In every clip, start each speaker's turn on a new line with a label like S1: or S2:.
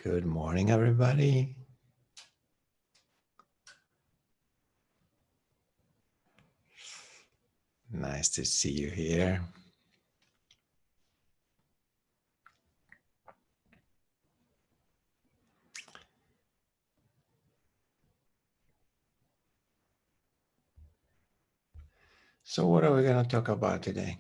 S1: Good morning, everybody. Nice to see you here. So what are we going to talk about today?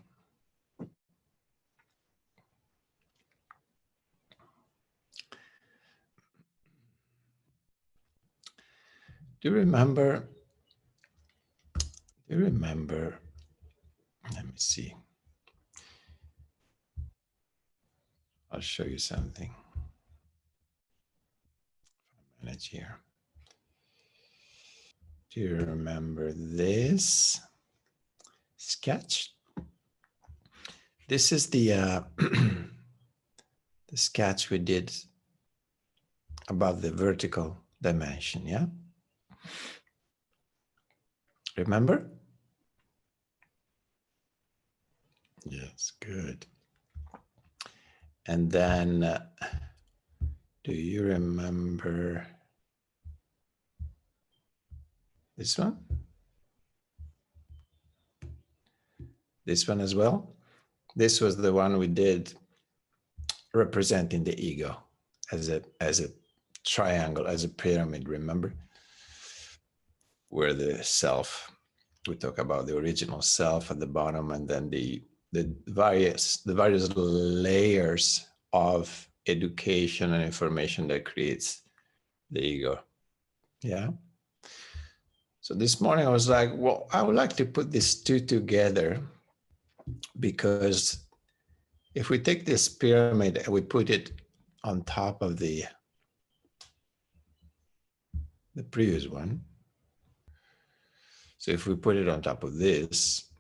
S1: Do you remember, let me see. I'll show you something. Manage here. Do you remember this sketch? This is the the sketch we did about the vertical dimension, yeah? Remember? Yes, good. And then, do you remember this one? This one as well? This was the one we did representing the ego as a triangle, as a pyramid, remember? Where the self, we talk about the original self at the bottom, and then the various layers of education and information that creates the ego. Yeah. So this morning I was like, well, I would like to put these two together, because if we take this pyramid and we put it on top of the previous one, so if we put it on top of this,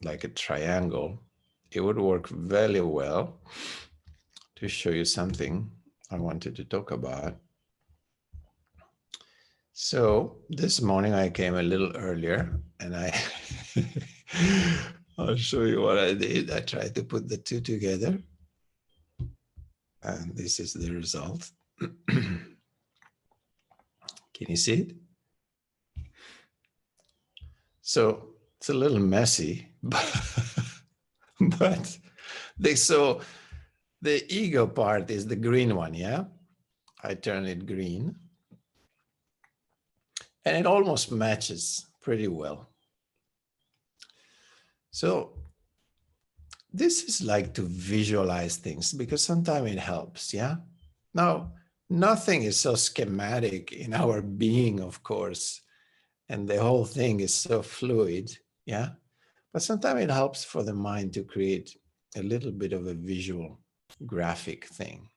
S1: like a triangle, it would work very well to show you something I wanted to talk about. So this morning I came a little earlier, and I'll show you what I did. I tried to put the two together, and this is the result. Can you see it? So it's a little messy, but so the ego part is the green one, yeah? I turn it green, and it almost matches pretty well. So this is like to visualize things, because sometimes it helps, yeah? Now, nothing is so schematic in our being, of course, and the whole thing is so fluid, yeah? But sometimes it helps for the mind to create a little bit of a visual graphic thing.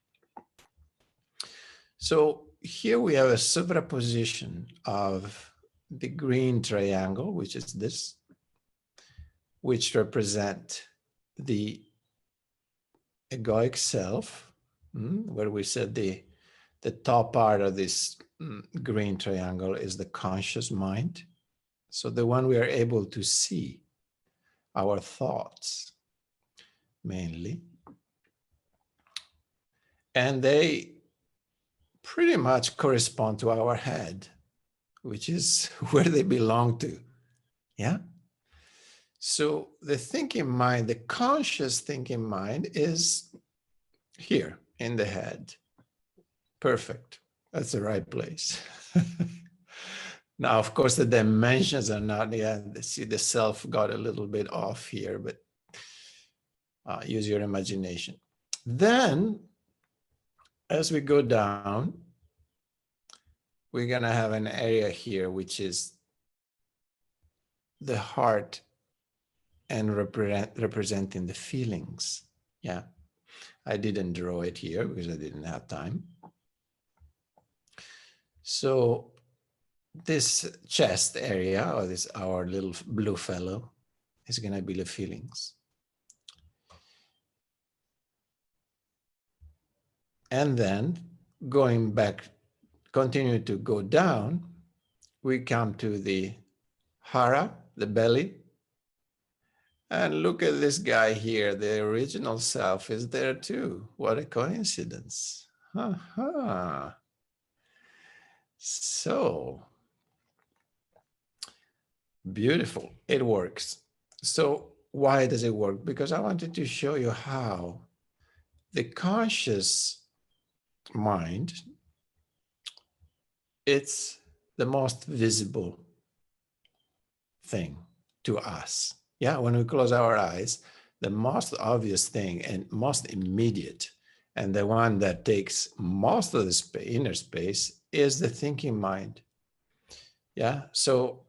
S1: So here we have a superposition of the green triangle, which is this, which represent the egoic self, where we said the top part of this green triangle is the conscious mind. So the one we are able to see, our thoughts mainly. And they pretty much correspond to our head, which is where they belong to, yeah? So the thinking mind, the conscious thinking mind, is here in the head. Perfect. That's the right place. Now, of course, the dimensions are not, see, the self got a little bit off here, but use your imagination. Then, as we go down, we're going to have an area here, which is the heart and representing the feelings. Yeah. I didn't draw it here because I didn't have time. So this chest area, or this our little blue fellow, is going to be the feelings. And then going back, continue to go down, we come to the hara, the belly. And look at this guy here. The original self is there too. What a coincidence. So beautiful. It works. So why does it work? Because I wanted to show you how the conscious mind, it's the most visible thing to us. Yeah, when we close our eyes, the most obvious thing and most immediate, and the one that takes most of the inner space, is the thinking mind. Yeah, so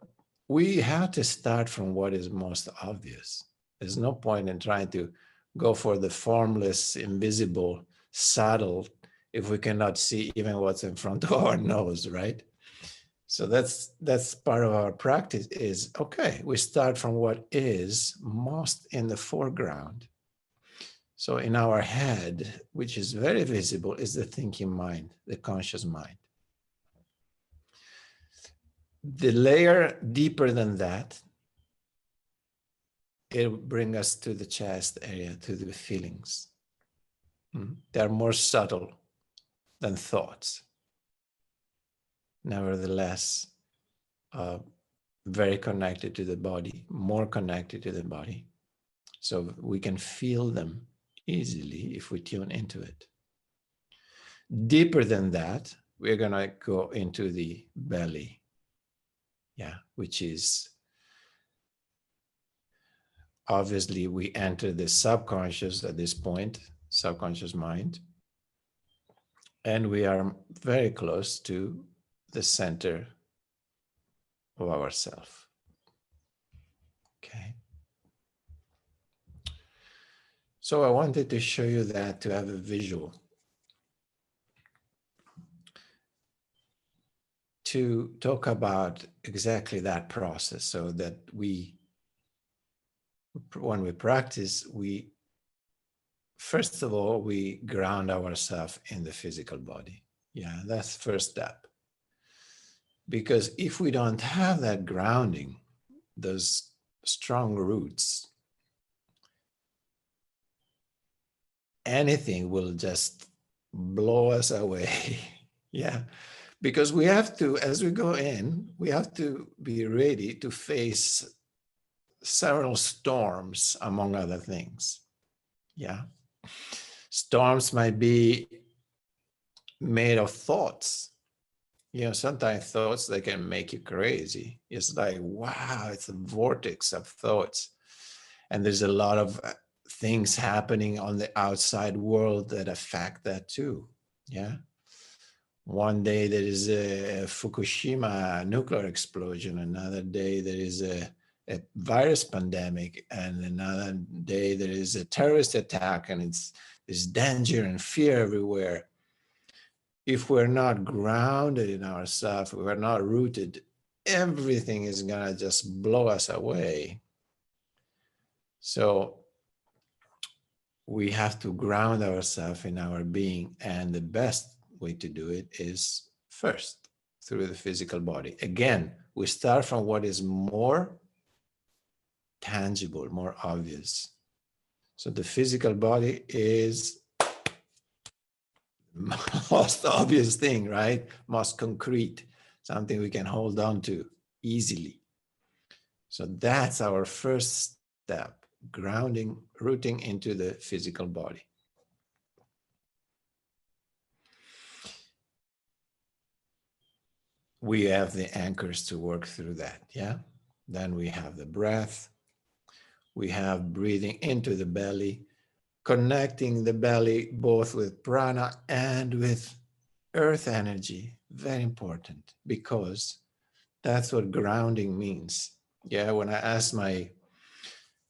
S1: we have to start from what is most obvious. There's no point in trying to go for the formless, invisible, subtle, if we cannot see even what's in front of our nose, right? So that's part of our practice is, okay, we start from what is most in the foreground. So in our head, which is very visible, is the thinking mind, the conscious mind. The layer deeper than that, it'll bring us to the chest area, to the feelings. They're more subtle than thoughts. Nevertheless, very connected to the body, more connected to the body. So we can feel them easily if we tune into it. Deeper than that, we're going to go into the belly, yeah, which is obviously we enter the subconscious at this point, subconscious mind, and we are very close to the center of ourself. Okay. So I wanted to show you that, to have a visual, to talk about exactly that process, so that when we practice, first of all, we ground ourselves in the physical body. Yeah, that's the first step. Because if we don't have that grounding, those strong roots, anything will just blow us away. Yeah, because we have to, as we go in, we have to be ready to face several storms, among other things. Yeah. Storms might be made of thoughts. You know, sometimes thoughts, they can make you crazy. It's like, wow, it's a vortex of thoughts. And there's a lot of things happening on the outside world that affect that too. Yeah. One day there is a Fukushima nuclear explosion. Another day there is a virus pandemic. And another day there is a terrorist attack, and there's danger and fear everywhere. If we're not grounded in ourselves, we're not rooted, everything is gonna just blow us away. So we have to ground ourselves in our being, and the best way to do it is first through the physical body. Again, we start from what is more tangible, more obvious. So the physical body is the most obvious thing, right? Most concrete, something we can hold on to easily. So that's our first step, grounding, rooting into the physical body. We have the anchors to work through that, yeah? Then we have the breath. We have breathing into the belly, connecting the belly both with prana and with earth energy. Very important, because that's what grounding means. Yeah, when I asked my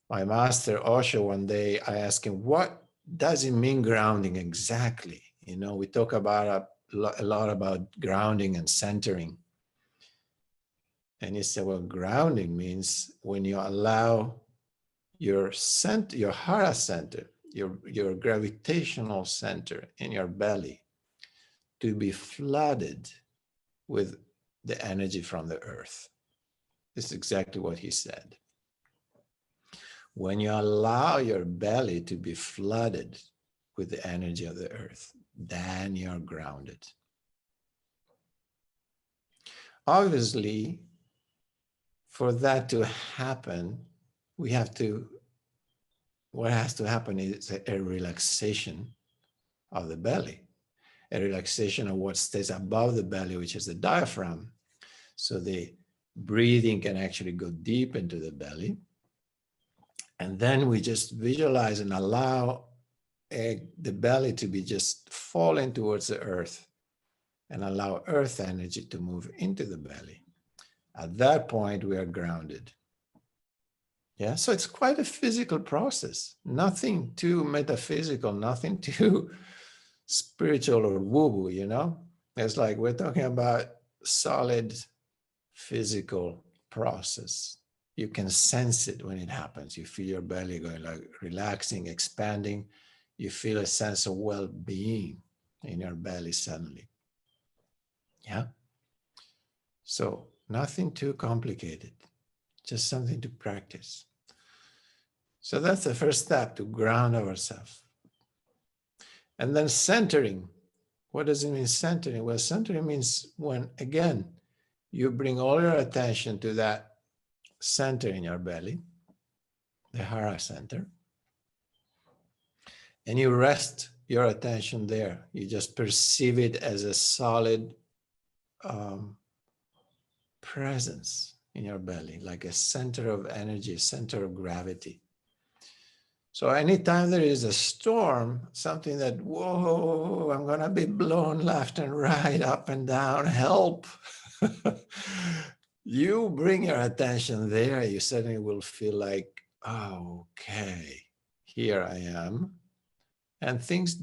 S1: master Osho one day, I asked him, what does it mean grounding exactly? You know, we talk about a lot about grounding and centering. And he said, well, grounding means when you allow your center, your hara center, your gravitational center in your belly to be flooded with the energy from the earth. This is exactly what he said. When you allow your belly to be flooded with the energy of the earth, then you're grounded. Obviously, for that to happen, what has to happen is a relaxation of the belly, a relaxation of what stays above the belly, which is the diaphragm. So the breathing can actually go deep into the belly. And then we just visualize and allow the belly to be just falling towards the earth and allow earth energy to move into the belly. At that point, we are grounded. Yeah, so it's quite a physical process, nothing too metaphysical, nothing too spiritual or woo-woo, you know? It's like we're talking about solid physical process. You can sense it when it happens. You feel your belly going like relaxing, expanding. You feel a sense of well-being in your belly suddenly. Yeah. So nothing too complicated, just something to practice. So that's the first step, to ground ourselves. And then centering. What does it mean, centering? Well, centering means when, again, you bring all your attention to that center in your belly, the Hara center, and you rest your attention there. You just perceive it as a solid presence in your belly, like a center of energy, center of gravity. So anytime there is a storm, something that, whoa, I'm going to be blown left and right, up and down, help. You bring your attention there, you suddenly will feel like, oh, okay, here I am. And things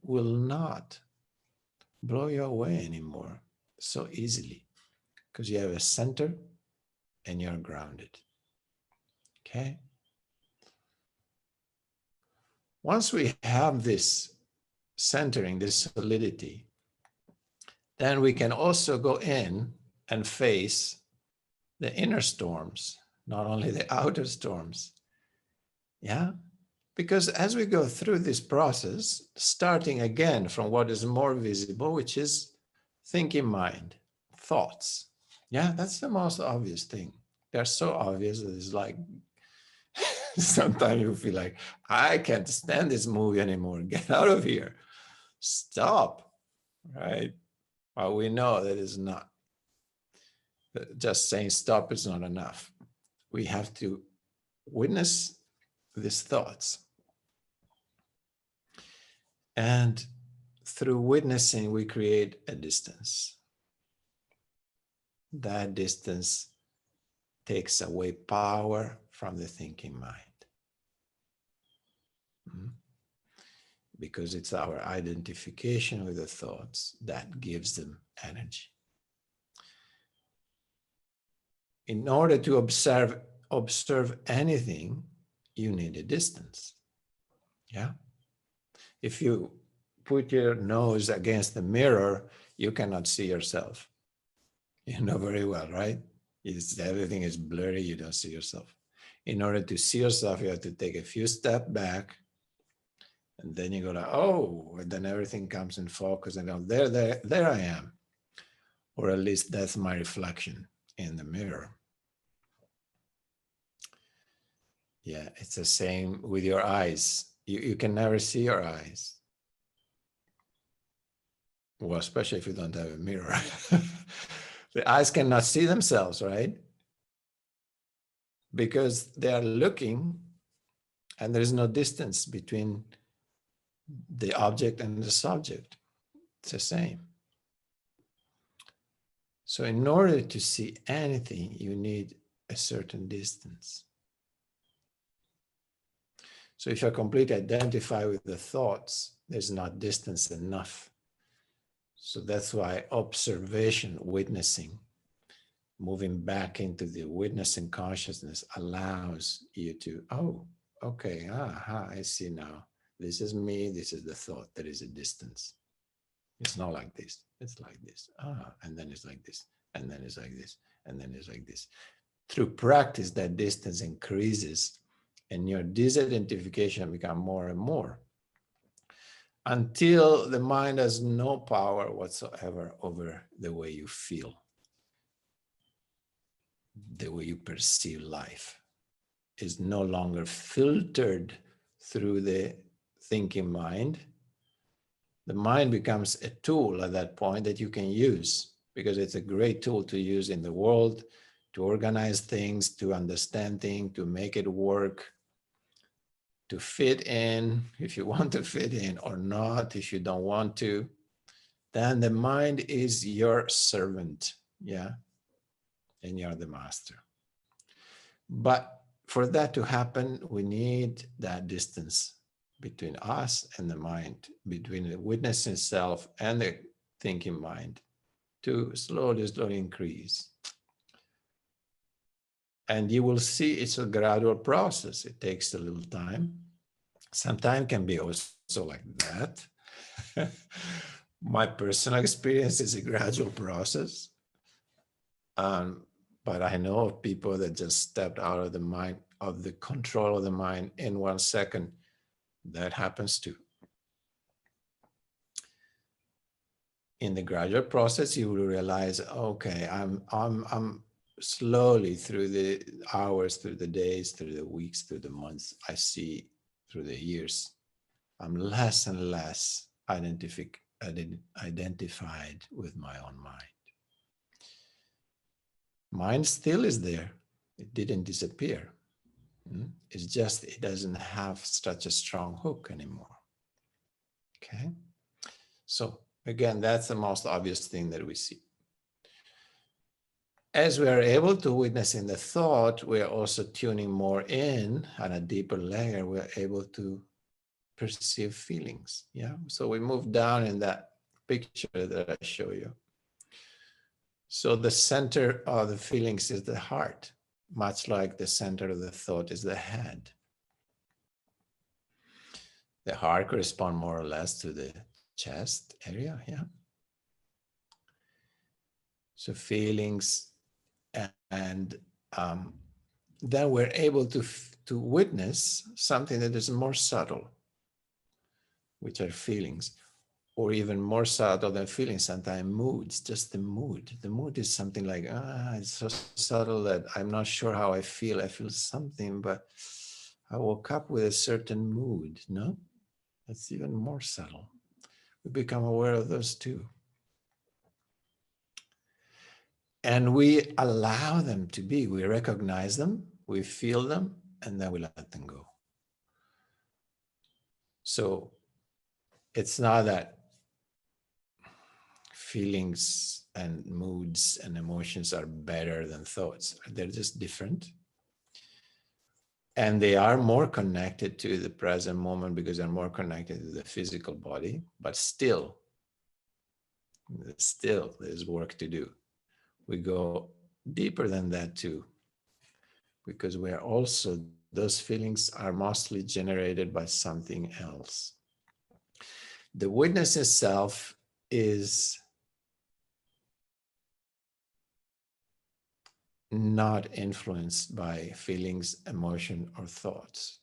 S1: will not blow you away anymore so easily, because you have a center and you're grounded. Okay? Once we have this centering, this solidity, then we can also go in and face the inner storms, not only the outer storms. Yeah? Because as we go through this process, starting again from what is more visible, which is thinking mind, thoughts. Yeah, that's the most obvious thing. They're so obvious that it's like, sometimes you feel like, I can't stand this movie anymore. Get out of here. Stop. Right? Well, we know that is not. Just saying stop is not enough. We have to witness these thoughts. And through witnessing, we create a distance. That distance takes away power from the thinking mind. Because it's our identification with the thoughts that gives them energy. In order to observe anything, you need a distance. Yeah. If you put your nose against the mirror, you cannot see yourself. You know very well, right? Everything is blurry, you don't see yourself. In order to see yourself, you have to take a few steps back, and then you go like, oh, and then everything comes in focus, and go, there I am. Or at least that's my reflection in the mirror. Yeah, it's the same with your eyes. You can never see your eyes. Well, especially if you don't have a mirror. The eyes cannot see themselves, right? Because they are looking and there is no distance between the object and the subject. It's the same. So in order to see anything, you need a certain distance. So if you're completely identified with the thoughts, there's not distance enough. So that's why observation, witnessing, moving back into the witnessing consciousness allows you to, oh, okay, I see now. This is me, this is the thought, there is a distance. It's not like this, it's like this. And then it's like this, and then it's like this, and then it's like this. Through practice, that distance increases and your disidentification becomes more and more. until the mind has no power whatsoever over the way you feel, the way you perceive life is no longer filtered through the thinking mind. The mind becomes a tool at that point that you can use, because it's a great tool to use in the world, to organize things, to understand things, to make it work, to fit in, if you want to fit in, or not, if you don't want to. Then the mind is your servant, yeah? And you're the master. But for that to happen, we need that distance between us and the mind, between the witnessing self and the thinking mind, to slowly, slowly increase. And you will see it's a gradual process. It takes a little time. Sometimes can be also like that. My personal experience is a gradual process. But I know of people that just stepped out of the mind, of the control of the mind in 1 second. That happens too. In the gradual process, you will realize, okay, I'm slowly through the hours, through the days, through the weeks, through the months, I see through the years, I'm less and less identified with my own mind. Mind still is there. It didn't disappear. It's just, it doesn't have such a strong hook anymore. Okay. So again, that's the most obvious thing that we see. As we are able to witness in the thought, we are also tuning more in on a deeper layer. We are able to perceive feelings. Yeah. So we move down in that picture that I show you. So the center of the feelings is the heart, much like the center of the thought is the head. The heart corresponds more or less to the chest area, yeah. So feelings, and then we're able to witness something that is more subtle, which are feelings, or even more subtle than feelings, sometimes moods, just the mood. The mood is something like, it's so subtle that I'm not sure how I feel. I feel something, but I woke up with a certain mood, no? That's even more subtle. We become aware of those too. And we allow them to be. We recognize them, we feel them, and then we let them go. So it's not that feelings and moods and emotions are better than thoughts. They're just different. And they are more connected to the present moment because they're more connected to the physical body, but still there's work to do. We go deeper than that too, because we are also, those feelings are mostly generated by something else. The witness itself is not influenced by feelings, emotion, or thoughts.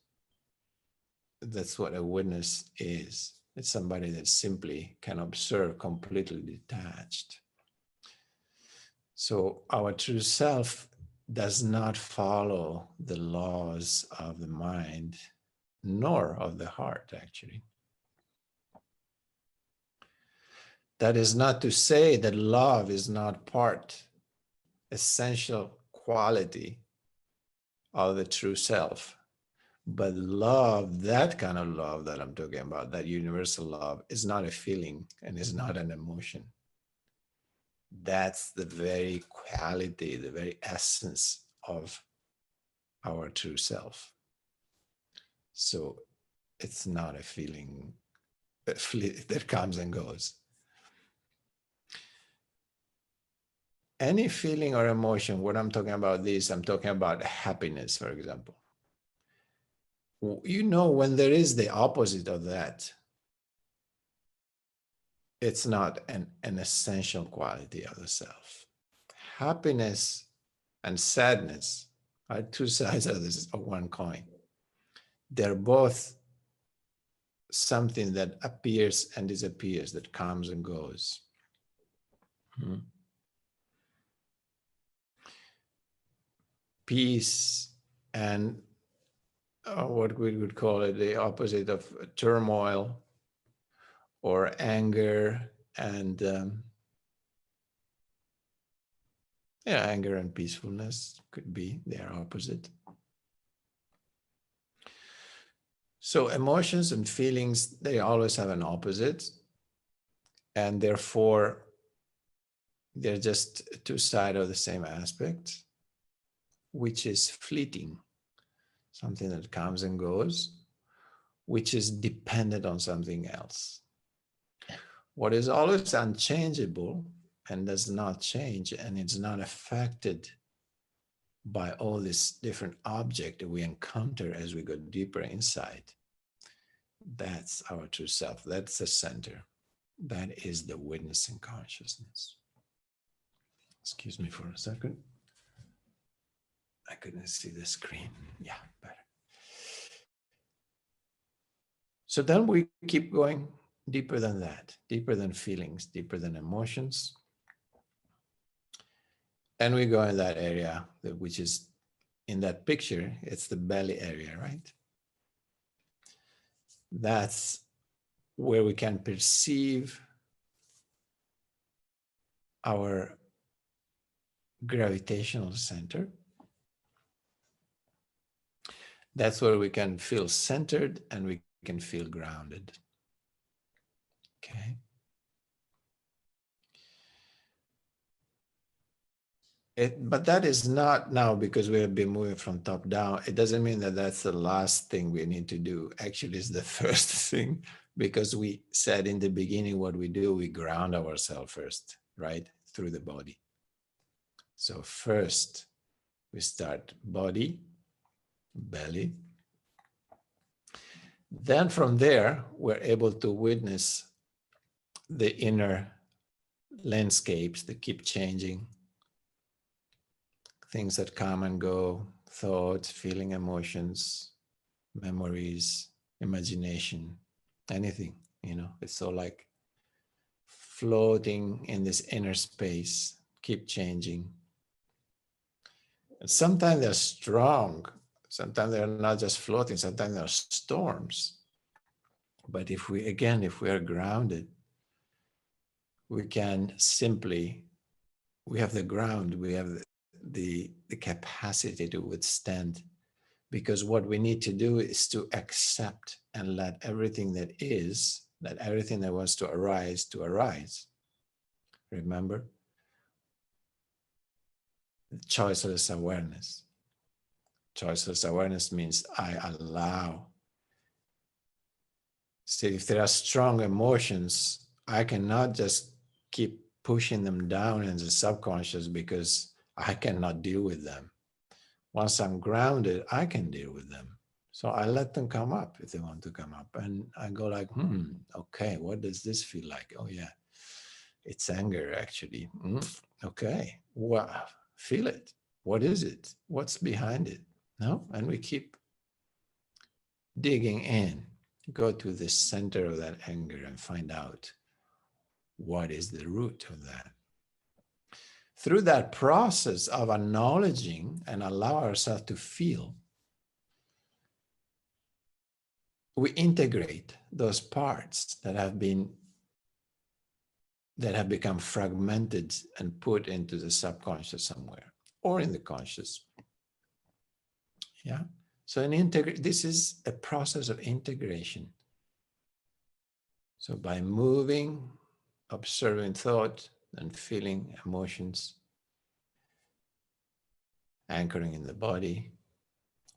S1: That's what a witness is. It's somebody that simply can observe completely detached. So our true self does not follow the laws of the mind, nor of the heart, actually. That is not to say that love is not part, essential quality of the true self. But love, that kind of love that I'm talking about, that universal love, is not a feeling and is not an emotion. That's the very quality, the very essence of our true self. So it's not a feeling that comes and goes. Any feeling or emotion, when I'm talking about this, I'm talking about happiness, for example. You know, when there is the opposite of that, it's not an essential quality of the self. Happiness and sadness are two sides of one coin. They're both something that appears and disappears, that comes and goes. Peace and what we would call it, the opposite of turmoil or anger and anger and peacefulness could be their opposite. So emotions and feelings, they always have an opposite, and therefore they're just two sides of the same aspect, which is fleeting, something that comes and goes, which is dependent on something else. What is always unchangeable and does not change, and it's not affected by all these different objects that we encounter as we go deeper inside, that's our true self. That's the center. That is the witnessing consciousness. Excuse me for a second. I couldn't see the screen. Yeah, better. So then we keep going deeper than that, deeper than feelings, deeper than emotions. And we go in that area, which is in that picture, it's the belly area, right? That's where we can perceive our gravitational center. That's where we can feel centered and we can feel grounded. Okay. But that is not now, because we have been moving from top down. It doesn't mean that that's the last thing we need to do. Actually, it's the first thing, because we said in the beginning what we do, we ground ourselves first, right? Through the body. So first we start body, belly. Then from there, we're able to witness the inner landscapes that keep changing, things that come and go, thoughts, feeling, emotions, memories, imagination, anything, it's all like floating in this inner space, keep changing. And sometimes they're strong, sometimes they're not just floating, sometimes they're storms. But if we are grounded, we can simply, we have the ground, we have the capacity to withstand, because what we need to do is to accept and let everything that is, let everything that wants to arise. Remember? Choiceless awareness. Choiceless awareness means I allow. See, if there are strong emotions, I cannot just keep pushing them down in the subconscious because I cannot deal with them. Once I'm grounded, I can deal with them. So I let them come up if they want to come up. And I go like, okay, what does this feel like? Oh yeah, it's anger actually. Okay, wow, feel it. What is it? What's behind it? No? And we keep digging in. Go to the center of that anger and find out what is the root of that. Through that process of acknowledging and allow ourselves to feel, we integrate those parts that have become fragmented and put into the subconscious somewhere or in the conscious. Yeah. So this is a process of integration. So by moving, observing thought and feeling emotions, anchoring in the body,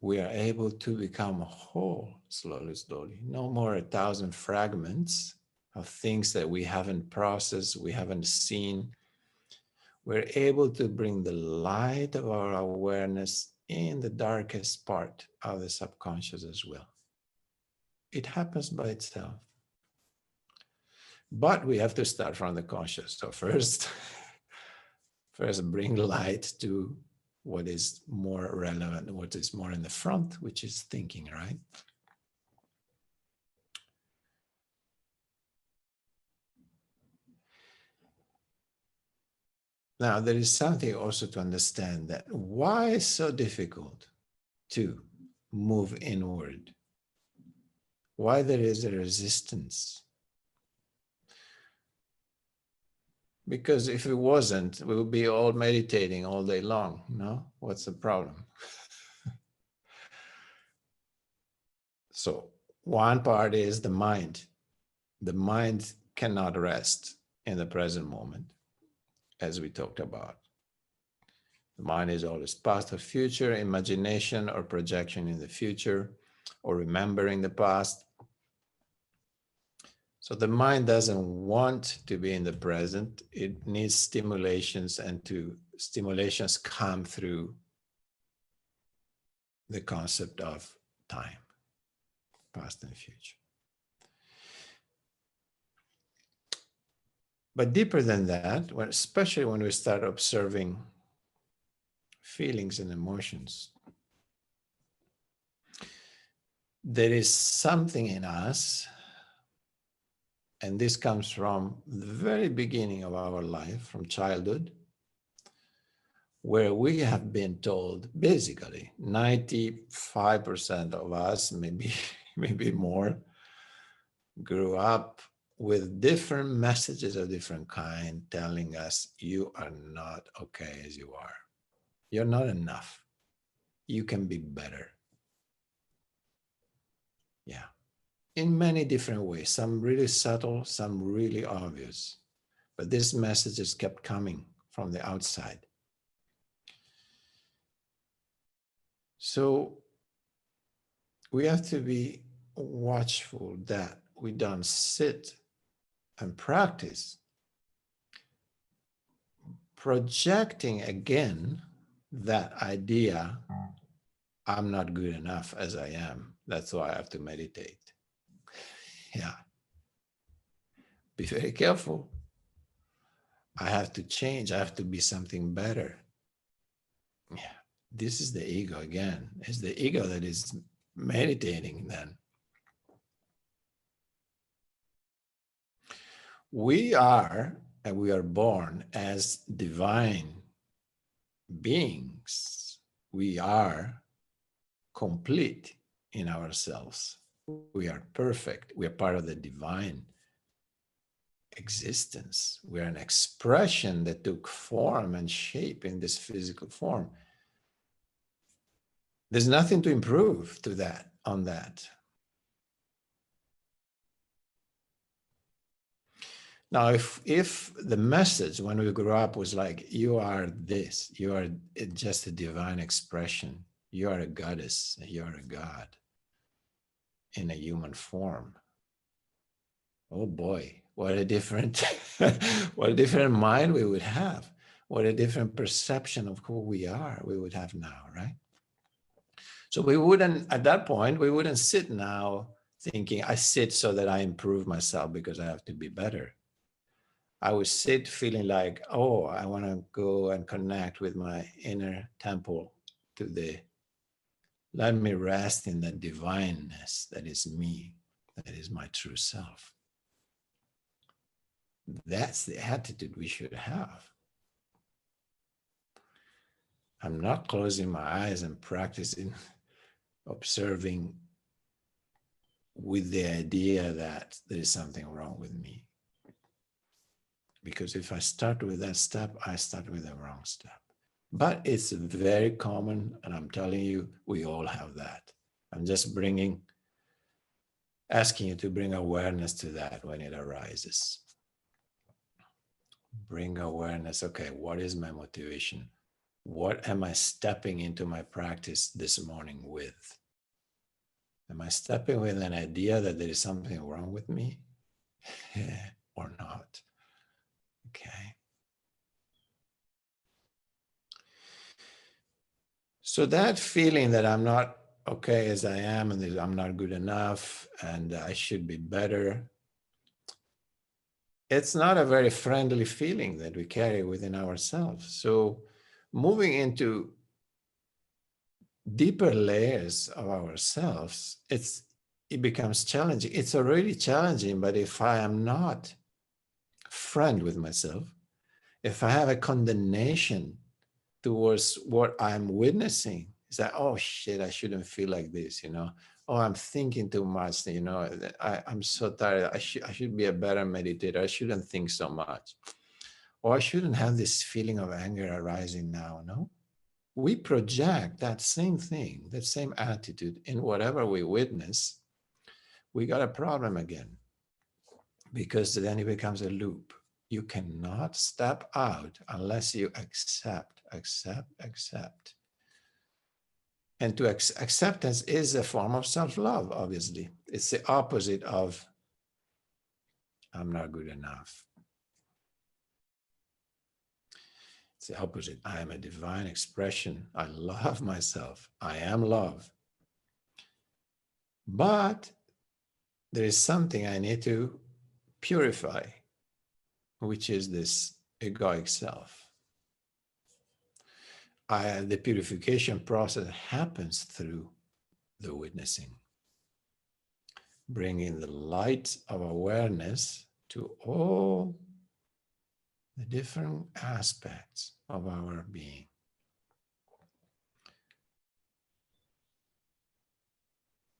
S1: we are able to become whole slowly, slowly. No more 1,000 fragments of things that we haven't processed, we haven't seen. We're able to bring the light of our awareness in the darkest part of the subconscious as well. It happens by itself. But we have to start from the conscious. So first bring light to what is more relevant, what is more in the front, which is thinking, right? Now, there is something also to understand that why it's so difficult to move inward, why there is a resistance. Because if it wasn't, we would be all meditating all day long. No? What's the problem? So one part is the mind. The mind cannot rest in the present moment, as we talked about. The mind is always past or future, imagination or projection in the future, or remembering the past. So the mind doesn't want to be in the present. It needs stimulations, and stimulations come through the concept of time, past and future. But deeper than that, especially when we start observing feelings and emotions, there is something in us, and this comes from the very beginning of our life, from childhood, where we have been told, basically, 95% of us, maybe more, grew up with different messages of different kind telling us, you are not okay as you are. You're not enough. You can be better. Yeah. In many different ways, some really subtle, some really obvious. But these messages kept coming from the outside. So we have to be watchful that we don't sit and practice projecting again that idea, I'm not good enough as I am. That's why I have to meditate. Yeah. Be very careful. I have to change. I have to be something better. Yeah. This is the ego again. It's the ego that is meditating then. We are, and we are born as divine beings. We are complete in ourselves. We are perfect. We are part of the divine existence. We are an expression that took form and shape in this physical form. There's nothing to improve to that, on that. Now, if the message when we grew up was like, you are this, you are just a divine expression, you are a goddess, you are a god in a human form. Oh boy, what a different, what a different mind we would have. What a different perception of who we are we would have now, right? So we wouldn't, at that point, we wouldn't sit now thinking, I sit so that I improve myself because I have to be better. I would sit feeling like, oh, I want to go and connect with my inner temple let me rest in that divineness that is me, that is my true self. That's the attitude we should have. I'm not closing my eyes and practicing observing with the idea that there is something wrong with me. Because if I start with that step, I start with the wrong step. But it's very common, and I'm telling you, we all have that. I'm just asking you to bring awareness to that when it arises. Bring awareness, okay, what is my motivation? What am I stepping into my practice this morning with? Am I stepping with an idea that there is something wrong with me or not? Okay. So that feeling that I'm not okay as I am and I'm not good enough and I should be better, it's not a very friendly feeling that we carry within ourselves. So moving into deeper layers of ourselves, it becomes challenging. It's already challenging, but if I am not friend with myself, If I have a condemnation towards what I'm witnessing, it's like, oh shit, I shouldn't feel like this, Oh, I'm thinking too much, I'm so tired. I should be a better meditator. I shouldn't think so much. Or I shouldn't have this feeling of anger arising now, no? We project that same thing, that same attitude in whatever we witness. We got a problem again, because then it becomes a loop. You cannot step out unless you accept, accept, accept. And to acceptance is a form of self-love, obviously. It's the opposite of I'm not good enough. It's the opposite. I am a divine expression. I love myself. I am love. But there is something I need to purify, which is this egoic self. The purification process happens through the witnessing, bringing the light of awareness to all the different aspects of our being.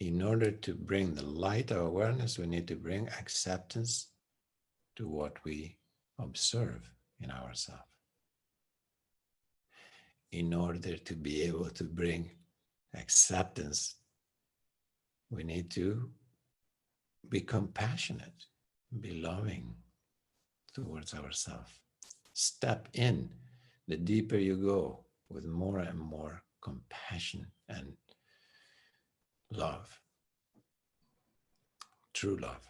S1: In order to bring the light of awareness, we need to bring acceptance to what we observe in ourselves. In order to be able to bring acceptance, we need to be compassionate, be loving towards ourselves. Step in. The deeper you go, with more and more compassion and love, true love.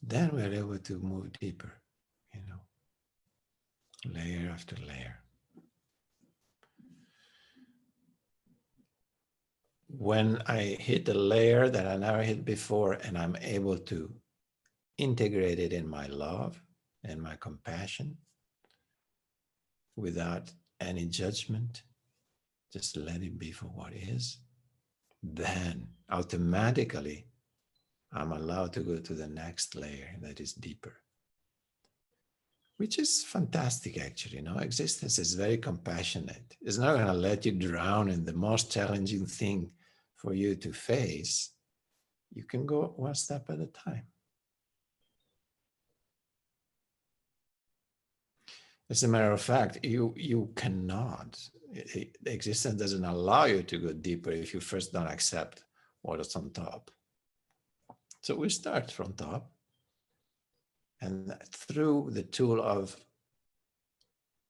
S1: Then we're able to move deeper, layer after layer. When I hit a layer that I never hit before, and I'm able to integrate it in my love and my compassion without any judgment, just let it be for what is, then automatically I'm allowed to go to the next layer that is deeper, which is fantastic, actually. Existence is very compassionate. It's not going to let you drown in the most challenging thing for you to face. You can go one step at a time. As a matter of fact, you cannot. Existence doesn't allow you to go deeper if you first don't accept what is on top. So we start from top, and through the tool of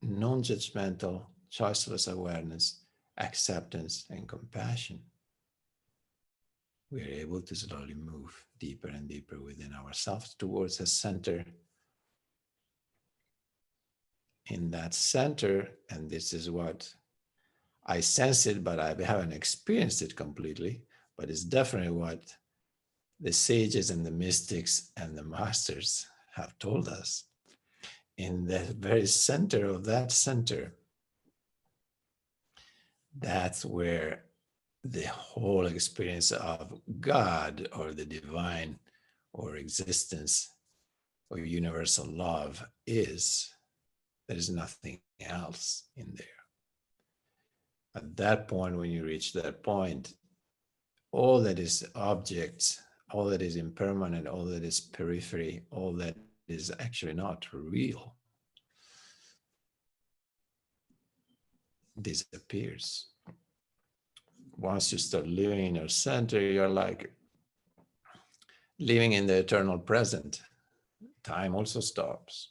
S1: non-judgmental, choiceless awareness, acceptance, and compassion, we are able to slowly move deeper and deeper within ourselves towards a center. In that center, and this is what I sense it, but I haven't experienced it completely, but it's definitely what the sages and the mystics and the masters have told us. In the very center of that center, that's where the whole experience of God or the divine or existence or universal love is. There is nothing else in there. At that point, when you reach that point, all that is objects, all that is impermanent, all that is periphery, all that is actually not real, disappears. Once you start living in your center, you're like living in the eternal present. Time also stops.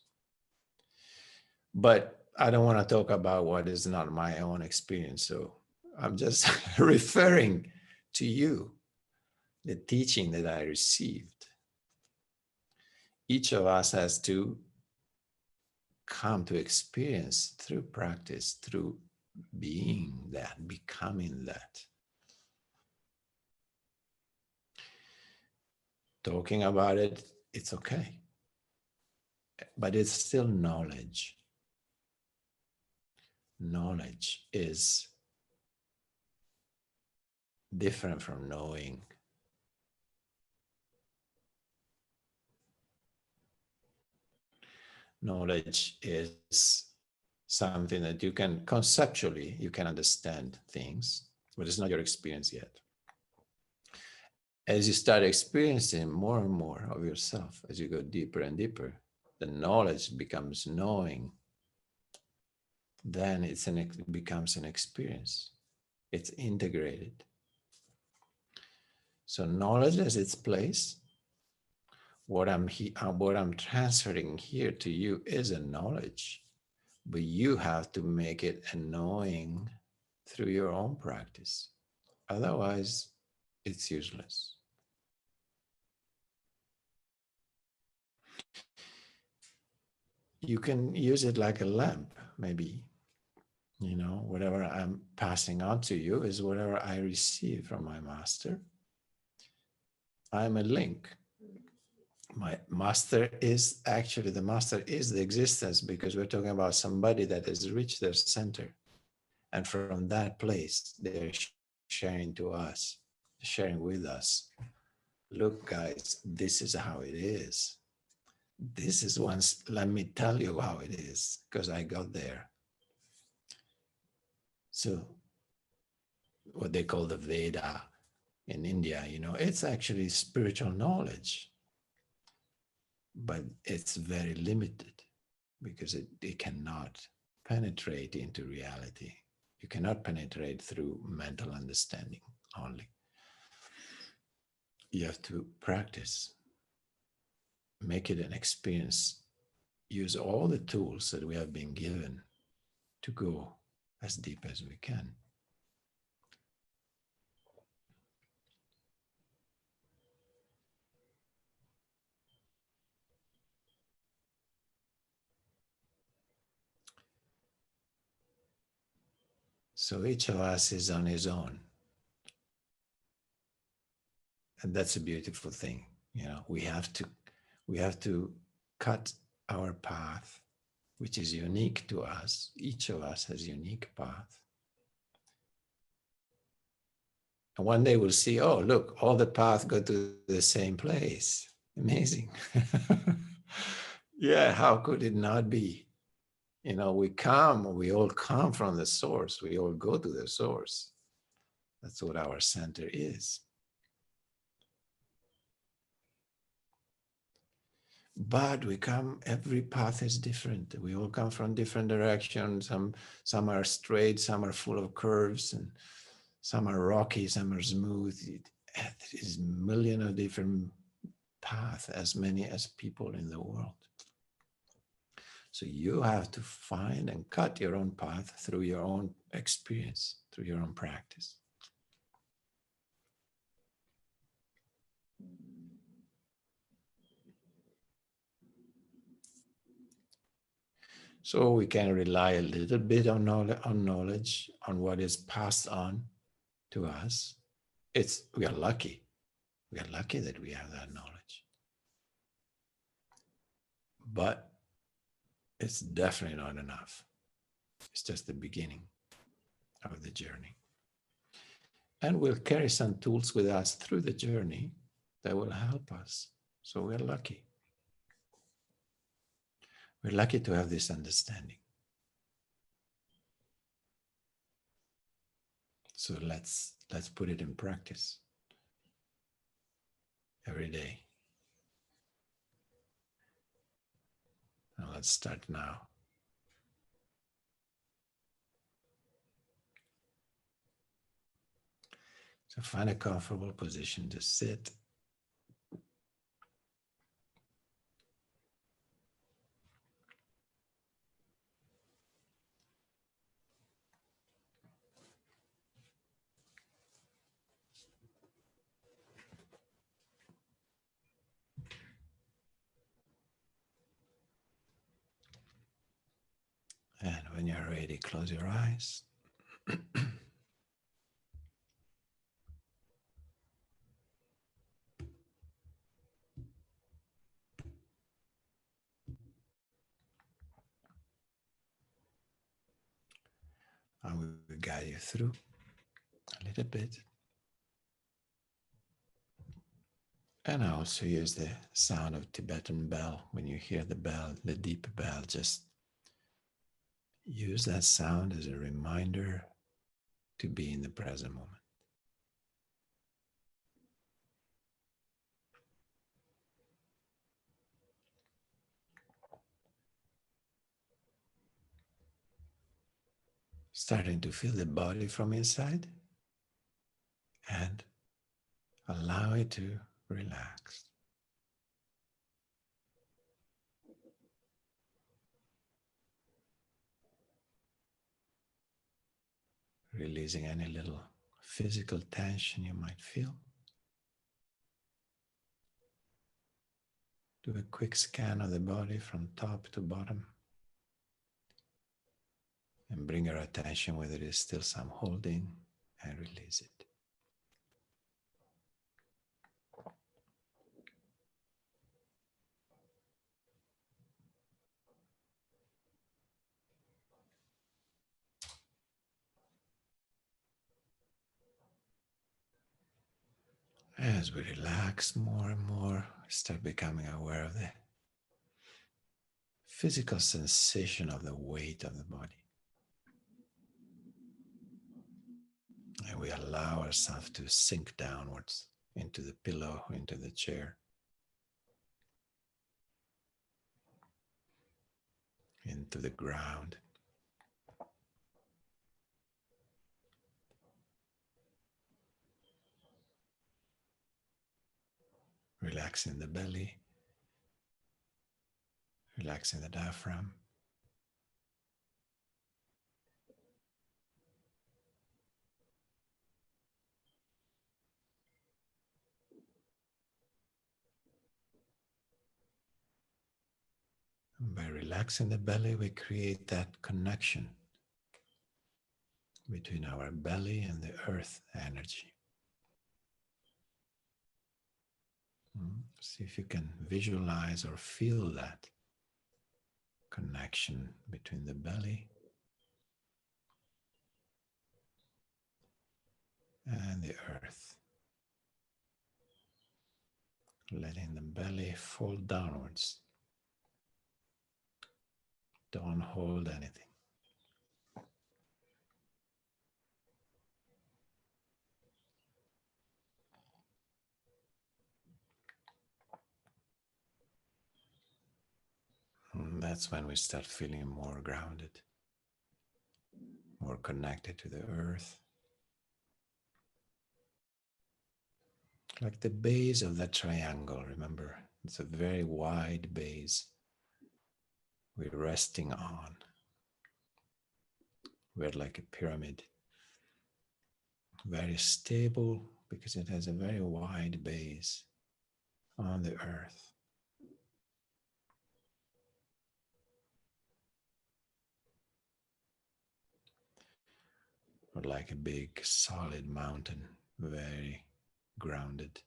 S1: But I don't want to talk about what is not my own experience. So I'm just referring to you, the teaching that I received. Each of us has to come to experience through practice, through being that, becoming that. Talking about it, it's okay. But it's still knowledge. Knowledge is different from knowing. Knowledge is something that you can conceptually, you can understand things, but it's not your experience yet. As you start experiencing more and more of yourself, as you go deeper and deeper, the knowledge becomes knowing. Then it becomes an experience. It's integrated. So knowledge has its place. What I'm transferring here to you is a knowledge, but you have to make it a knowing through your own practice. Otherwise, it's useless. You can use it like a lamp, maybe. You know, whatever I'm passing on to you is whatever I receive from my master. I'm a link. My master is actually, the master is the existence, because we're talking about somebody that has reached their center. And from that place, they're sharing to us, sharing with us. Look, guys, this is how it is. This is once, let me tell you how it is, because I got there. So what they call the Veda in India, you know, it's actually spiritual knowledge, but it's very limited because it cannot penetrate into reality. You cannot penetrate through mental understanding only. You have to practice, make it an experience, use all the tools that we have been given to go as deep as we can. So each of us is on his own. And that's a beautiful thing. You know, we have to cut our path, which is unique to us. Each of us has a unique path. And one day we'll see, oh, look, all the paths go to the same place. Amazing. Yeah, how could it not be? You know, we all come from the source. We all go to the source. That's what our center is. But every path is different. We all come from different directions. Some are straight, some are full of curves, and some are rocky, some are smooth. There is a million of different paths, as many as people in the world. So you have to find and cut your own path through your own experience, through your own practice. So we can rely a little bit on knowledge, on what is passed on to us. We are lucky. We are lucky that we have that knowledge. But it's definitely not enough. It's just the beginning of the journey. And we'll carry some tools with us through the journey that will help us. So we're lucky. We're lucky to have this understanding. So let's put it in practice every day. Now let's start now. So find a comfortable position to sit. And when you're ready, close your eyes. I will guide you through a little bit. And I also use the sound of Tibetan bell. When you hear the bell, the deep bell, just use that sound as a reminder to be in the present moment. Starting to feel the body from inside and allow it to relax. Releasing any little physical tension you might feel. Do a quick scan of the body from top to bottom and bring your attention where there is still some holding and release it. As we relax more and more, start becoming aware of the physical sensation of the weight of the body. And we allow ourselves to sink downwards into the pillow, into the chair, into the ground. Relaxing the belly, relaxing the diaphragm. And by relaxing the belly, we create that connection between our belly and the earth energy. See if you can visualize or feel that connection between the belly and the earth. Letting the belly fall downwards. Don't hold anything. And that's when we start feeling more grounded, more connected to the earth. Like the base of that triangle, remember, it's a very wide base we're resting on. We're like a pyramid, very stable because it has a very wide base on the earth. Or like a big solid mountain, very grounded.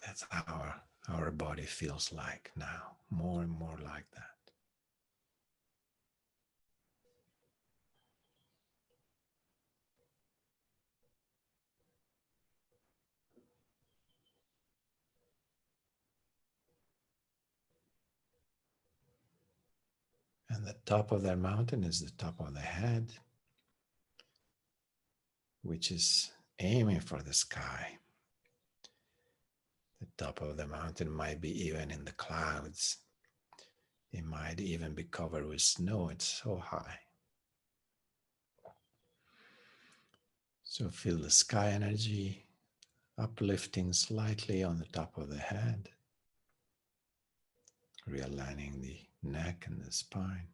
S1: That's how our body feels like now, more and more like that. And the top of that mountain is the top of the head, which is aiming for the sky. The top of the mountain might be even in the clouds. It might even be covered with snow. It's so high. So feel the sky energy uplifting slightly on the top of the head, realigning the neck and the spine,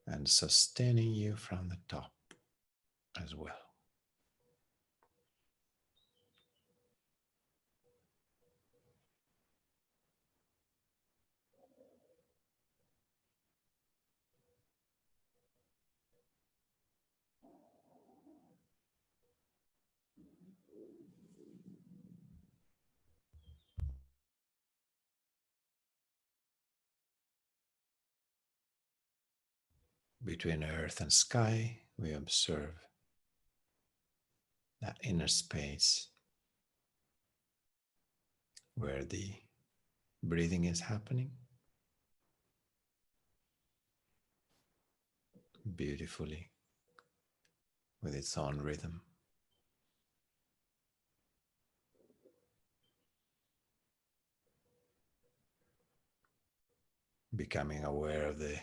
S1: and sustaining you from the top as well. Between earth and sky, we observe that inner space where the breathing is happening beautifully with its own rhythm. Becoming aware of the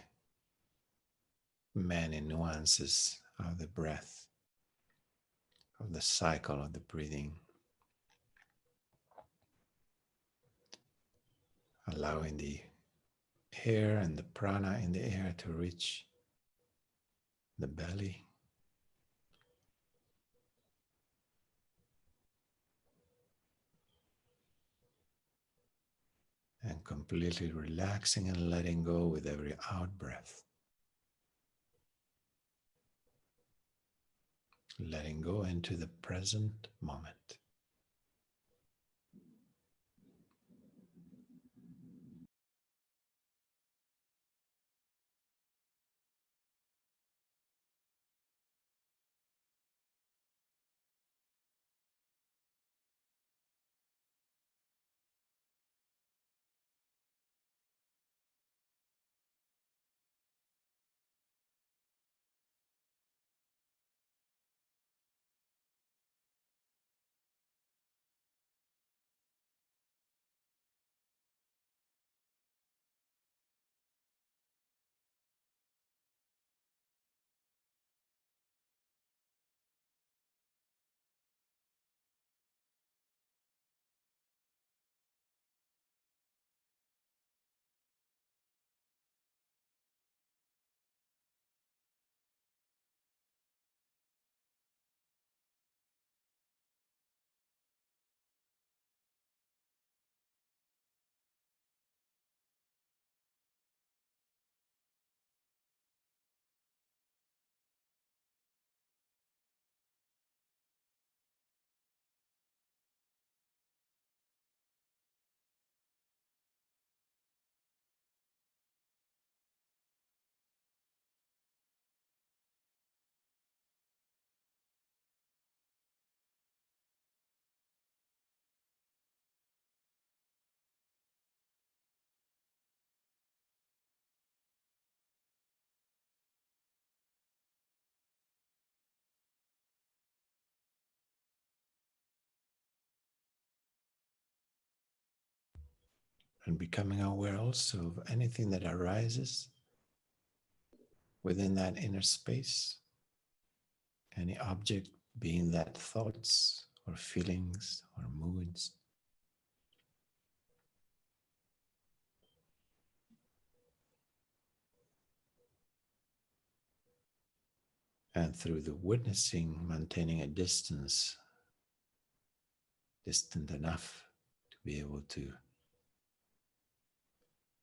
S1: many nuances of the breath, of the cycle of the breathing, allowing the air and the prana in the air to reach the belly, and completely relaxing and letting go with every out breath. Letting go into the present moment. And becoming aware also of anything that arises within that inner space, any object, being that thoughts or feelings or moods. And through the witnessing, maintaining a distance, distant enough to be able to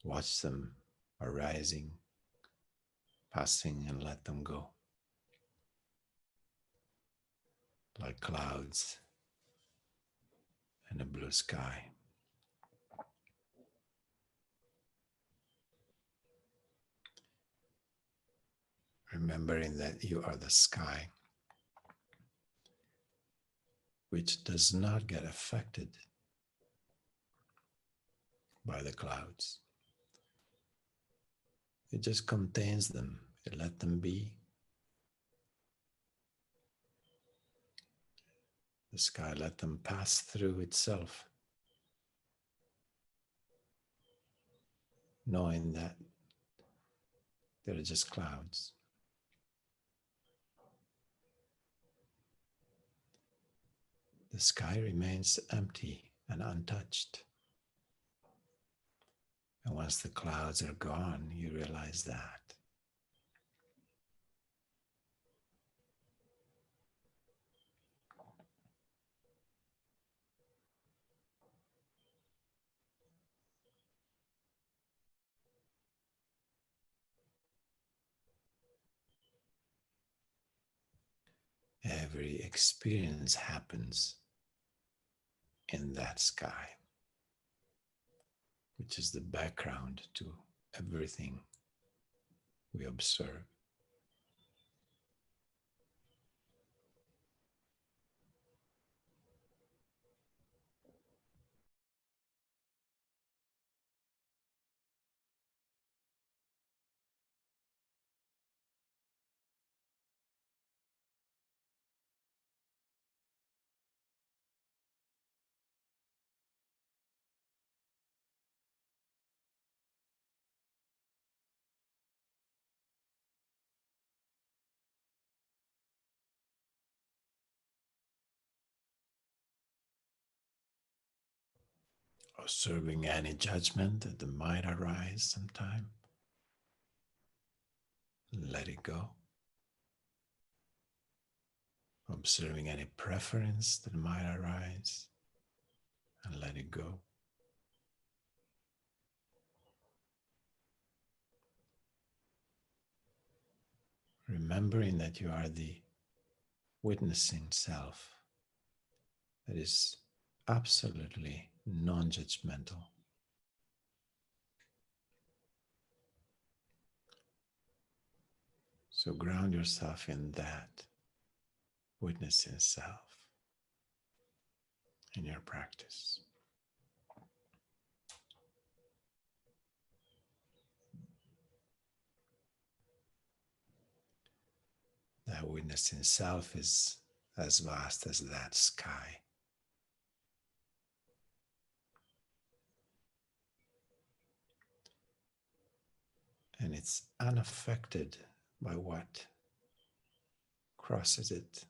S1: watch them arising, passing, and let them go, like clouds in a blue sky. Remembering that you are the sky, which does not get affected by the clouds. It just contains them. It let them be. The sky let them pass through itself, knowing that they're just clouds. The sky remains empty and untouched. And once the clouds are gone, you realize that. Every experience happens in that sky, which is the background to everything we observe. observing any judgment that might arise sometime. Let it go. Observing any preference that might arise, and let it go. Remembering that you are the witnessing self that is absolutely non-judgmental. So ground yourself in that witnessing self in your practice. That witnessing self is as vast as that sky. And it's unaffected by what crosses it.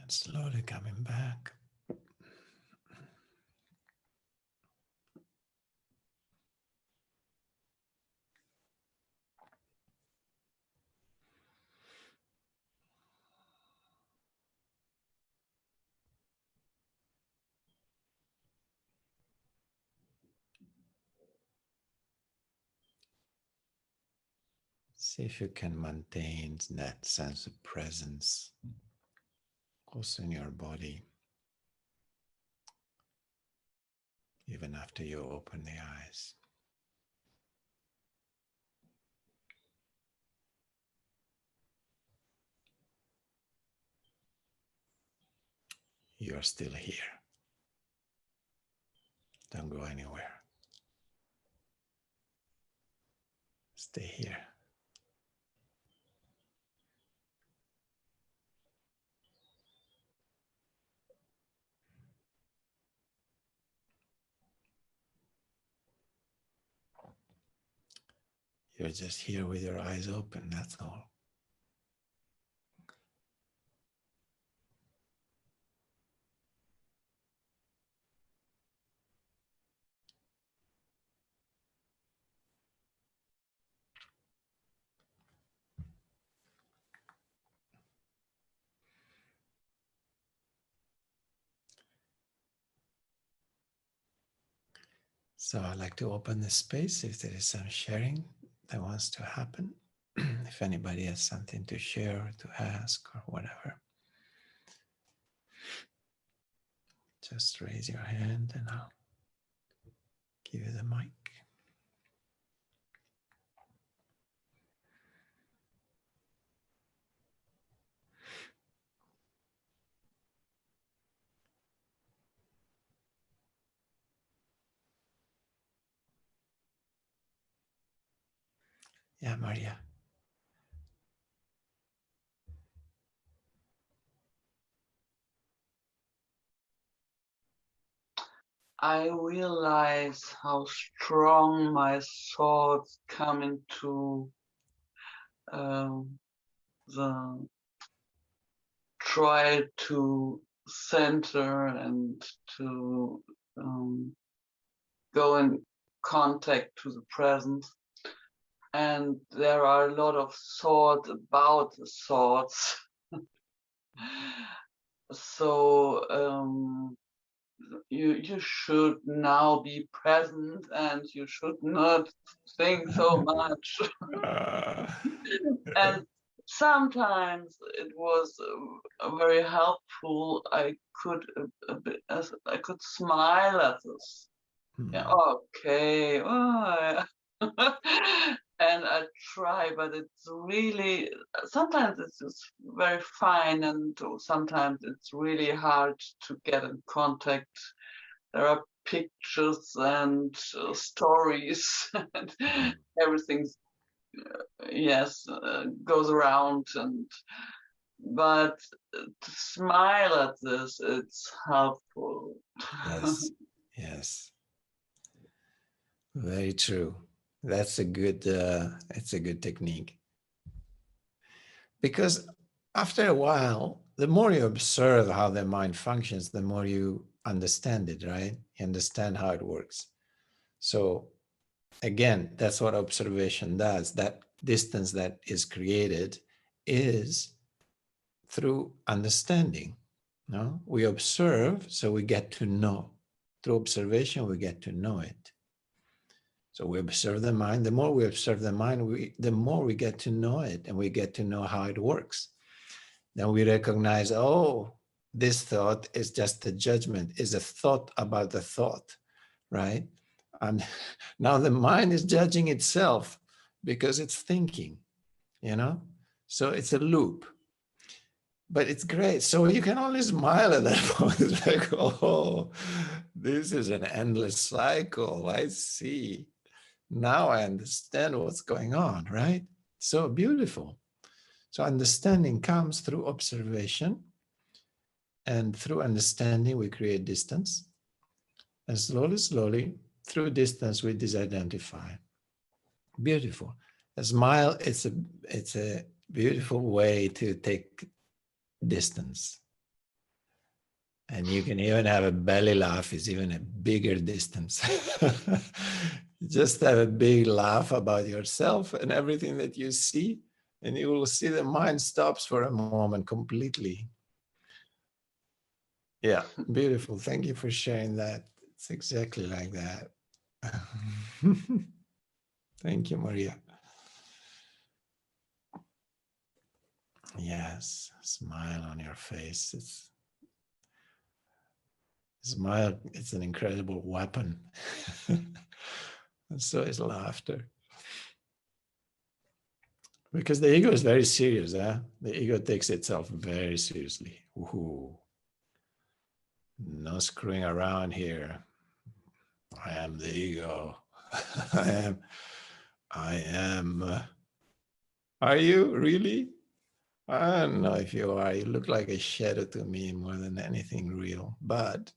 S1: And slowly coming back. See if you can maintain that sense of presence also in your body, even after you open the eyes. You're still here. Don't go anywhere. Stay here. You're just here with your eyes open, that's all. So I'd like to open the space if there is some sharing that wants to happen. If anybody has something to share or to ask or whatever, just raise your hand and I'll give you the mic. Yeah, Maria.
S2: I realize how strong my thoughts come into the try to center and to go in contact to the present. And there are a lot of thoughts about the thoughts. So you should now be present and you should not think so much. And sometimes it was very helpful. I could smile at this. Yeah, okay. And I try, but it's really, sometimes it's just very fine, and sometimes it's really hard to get in contact. There are pictures and stories, and everything, yes, goes around. But to smile at this, it's helpful.
S1: Yes, yes. Very true. That's a good, it's a good technique. Because after a while, the more you observe how the mind functions, the more you understand it, right? You understand how it works. So again, that's what observation does. That distance that is created is through understanding. No? We observe, so we get to know. Through observation, we get to know it. So we observe the mind. The more we observe the mind, the more we get to know it, and we get to know how it works. Then we recognize, oh, this thought is just a judgment, is a thought about the thought, right? And now the mind is judging itself because it's thinking, you know? So it's a loop. But it's great. So you can only smile at that point. It's like, oh, this is an endless cycle. I see. Now I understand what's going on, right? So beautiful. So understanding comes through observation. And through understanding, we create distance. And slowly, slowly, through distance, we disidentify. Beautiful. A smile, it's a beautiful way to take distance. And you can even have a belly laugh, is even a bigger distance. Just have a big laugh about yourself and everything that you see, and you will see the mind stops for a moment completely. Yeah, beautiful. Thank you for sharing that. It's exactly like that. Thank you, Maria. Yes, smile on your face. Smile, it's an incredible weapon. And so is laughter. Because the ego is very serious, huh? The ego takes itself very seriously. Ooh, no screwing around here. I am the ego. I am. Are you really? I don't know if you are. You look like a shadow to me more than anything real. But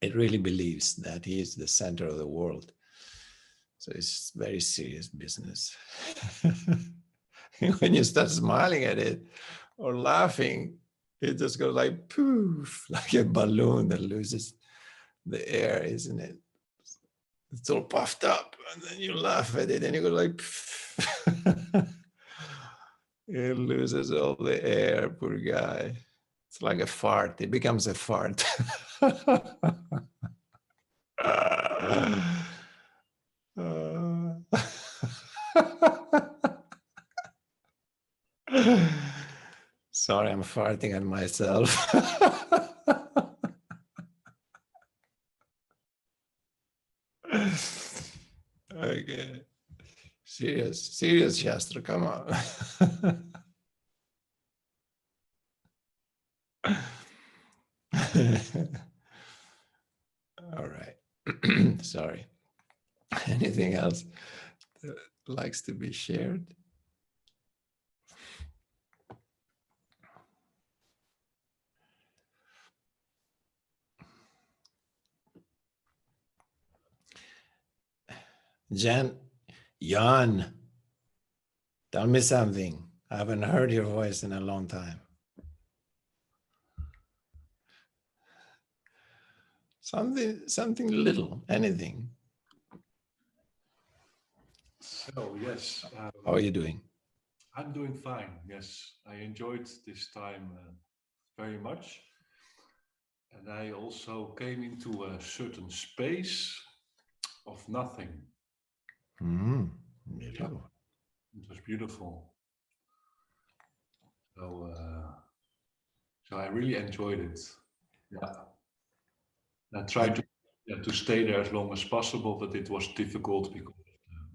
S1: it really believes that he is the center of the world. So it's very serious business. When you start smiling at it or laughing, it just goes like poof, like a balloon that loses the air, isn't it? It's all puffed up, and then you laugh at it, and you go like, it loses all the air, poor guy. It's like a fart. It becomes a fart. Sorry, I'm farting on myself. Okay. Serious, Shastra, come on. All right. Sorry. Anything else that likes to be shared? Jan, Jan, tell me something. I haven't heard your voice in a long time. Something little, anything.
S3: So, yes,
S1: How are you doing?
S3: I'm doing fine. Yes, I enjoyed this time very much. And I also came into a certain space of nothing. Yeah,
S1: Beautiful.
S3: it was beautiful. So, so I really enjoyed it. Yeah, I tried to stay there as long as possible, but it was difficult because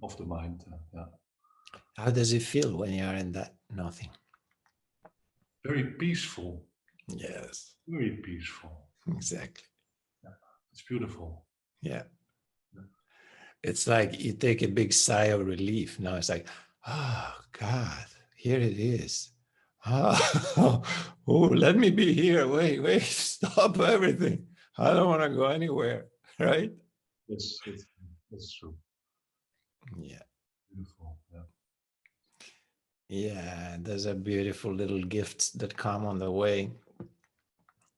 S3: of the mind. Yeah,
S1: How does it feel when you are in that nothing?
S3: very peaceful.
S1: Yes,
S3: Very peaceful.
S1: exactly.
S3: Yeah, it's beautiful.
S1: Yeah.
S3: Yeah.
S1: It's like you take a big sigh of relief. Now it's like, oh, God, here it is. Oh, oh, let me be here. Wait, stop everything. I don't want to go anywhere. Right?
S3: Yes, that's true.
S1: Yeah.
S3: Beautiful. Yeah.
S1: Yeah. There's a beautiful little gifts that come on the way.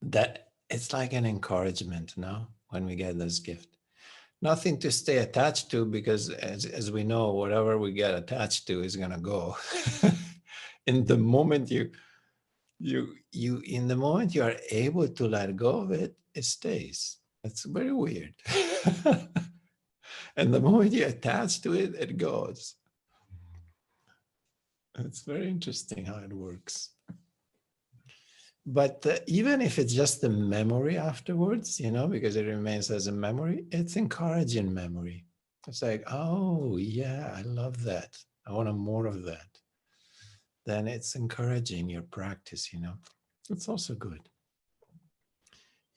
S1: That it's like an encouragement, no? When we get this gift. Nothing to stay attached to, because as we know, whatever we get attached to is gonna go. In the moment you in the moment you are able to let go of it, it stays. It's very weird. And the moment you attach to it, it goes. It's very interesting how it works. But even if it's just a memory afterwards, because it remains as a memory, it's encouraging memory. It's like, oh, yeah, I love that. I want more of that. Then it's encouraging your practice. It's also good.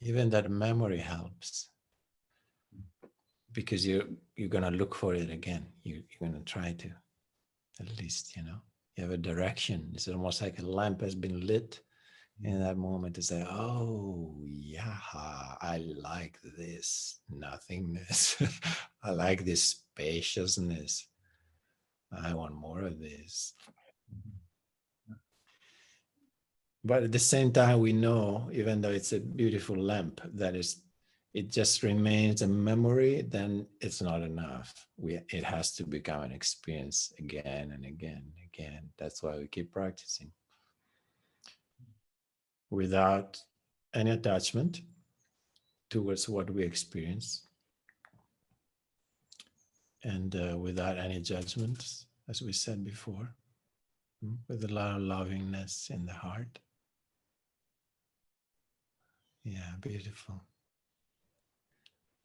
S1: Even that memory helps, because you're going to look for it again. You're going to try to, at least, you have a direction. It's almost like a lamp has been lit. In that moment, it's like, oh, yeah, I like this nothingness. I like this spaciousness. I want more of this. But at the same time, we know, even though it's a beautiful lamp, that is, it just remains a memory, then it's not enough. It has to become an experience again and again and again. That's why we keep practicing without any attachment towards what we experience, and without any judgments, as we said before, with a lot of lovingness in the heart. Yeah, beautiful.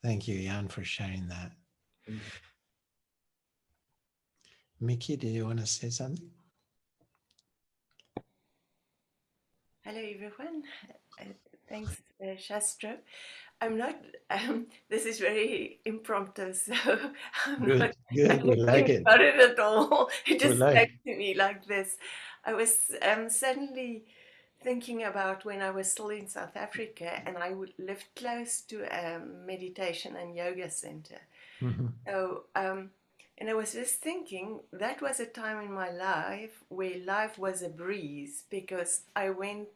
S1: Thank you, Jan, for sharing that. Mickey, did you want to say something?
S4: Hello, everyone. Thanks, Shastra. I'm not, this is very impromptu, so I'm
S1: Good,
S4: not
S1: good. We like
S4: thinking
S1: it.
S4: about it at all. It
S1: We
S4: just
S1: like.
S4: came to me like this. I was suddenly thinking about when I was still in South Africa and I lived close to a meditation and yoga center.
S1: Mm-hmm.
S4: So, and I was just thinking that was a time in my life where life was a breeze because I went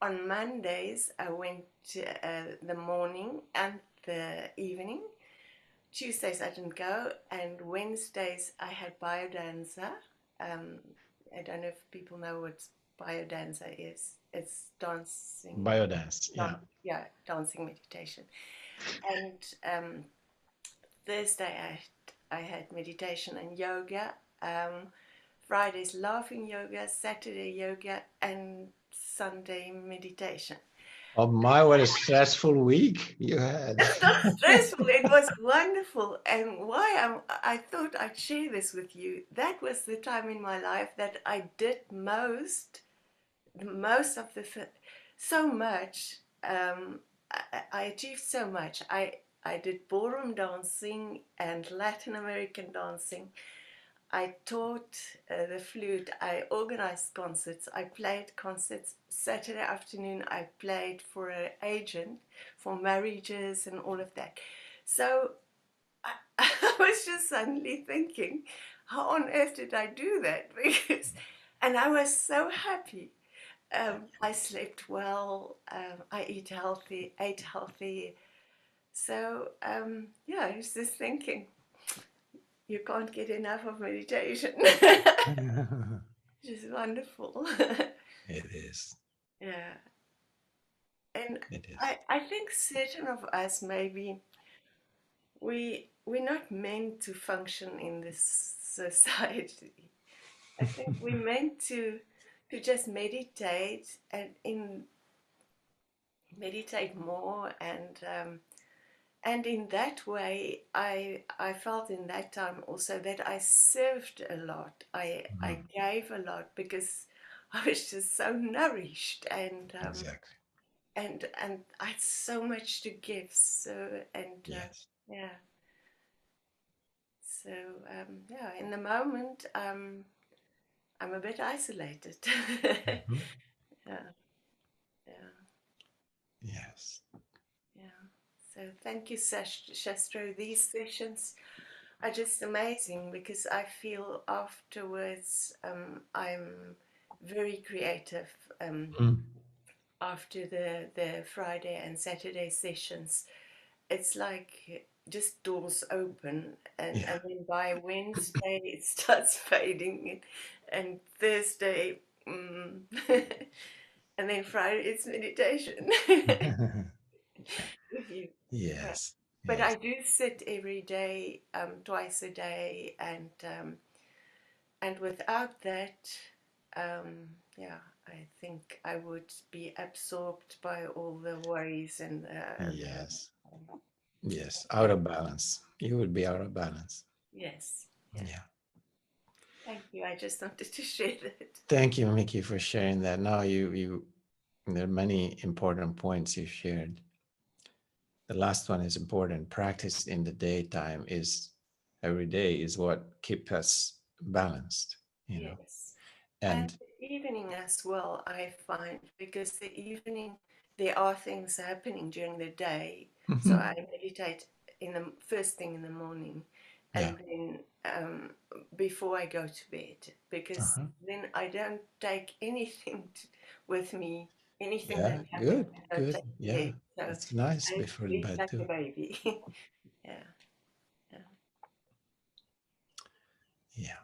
S4: on Mondays, I went the morning and the evening. Tuesdays I didn't go, and Wednesdays I had biodanza. I don't know if people know what biodanza is. It's dancing.
S1: Biodance, yeah.
S4: Yeah, dancing meditation. And Thursday I had meditation and yoga. Fridays laughing yoga, Saturday yoga, and Sunday meditation.
S1: Oh my, what a stressful week you had.
S4: It's not stressful. It was wonderful. And I thought I'd share this with you. That was the time in my life that I did most of so much. I achieved so much. I did ballroom dancing and Latin American dancing. I taught the flute. I organized concerts. I played concerts. Saturday afternoon, I played for an agent for marriages and all of that. So I was just suddenly thinking, how on earth did I do that? And I was so happy. I slept well. I ate healthy. So yeah, I was just thinking, you can't get enough of meditation. Which is wonderful.
S1: It is.
S4: Yeah. And
S1: It is.
S4: I think certain of us maybe we're not meant to function in this society. I think we're meant to just meditate and meditate more and in that way I felt in that time also that I served a lot. I gave a lot because I was just so nourished
S1: Exactly.
S4: and I had so much to give. So and
S1: Yes.
S4: yeah. So yeah, in the moment I'm a bit isolated.
S1: Mhm.
S4: Yeah, yeah,
S1: Yes.
S4: yeah. So thank you, Shastro. These sessions are just amazing because I feel afterwards I'm very creative
S1: Mm.
S4: after the Friday and Saturday sessions. It's like just doors open
S1: Yeah.
S4: and then by Wednesday it starts fading and Thursday and then Friday it's meditation. With you. Yeah.
S1: Yes.
S4: But
S1: Yes.
S4: I do sit every day, twice a day, and without that, yeah, I think I would be absorbed by all the worries and
S1: Yes. Yes. Out of balance. You would be out of balance.
S4: yes, yeah.
S1: Yeah.
S4: Thank you. I just wanted to share that.
S1: Thank you, Mickey, for sharing that. Now there are many important points you shared. The last one is important. Practice in the daytime is every day is what keeps us balanced,
S4: Yes. And
S1: And
S4: the evening as well, I find, because the evening there are things happening during the day. So I meditate in the first thing in the morning
S1: yeah.
S4: and then before I go to bed, because
S1: Uh-huh.
S4: then I don't take anything with me. Anything
S1: Yeah,
S4: that happens,
S1: good,
S4: I
S1: good.
S4: take
S1: Yeah,
S4: care. So
S1: it's nice
S4: I
S1: before
S4: sleep
S1: bed
S4: like a
S1: too.
S4: baby. Yeah.
S1: Yeah.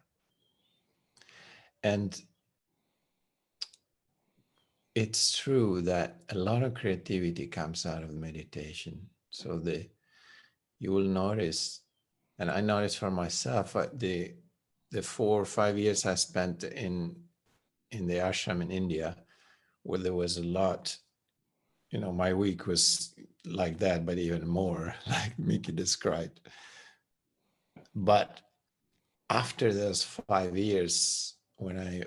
S1: And it's true that a lot of creativity comes out of meditation. So you will notice, and I noticed for myself, the 4 or 5 years I spent in the ashram in India, where there was a lot, my week was like that, but even more, like Mickey described. But after those 5 years, when I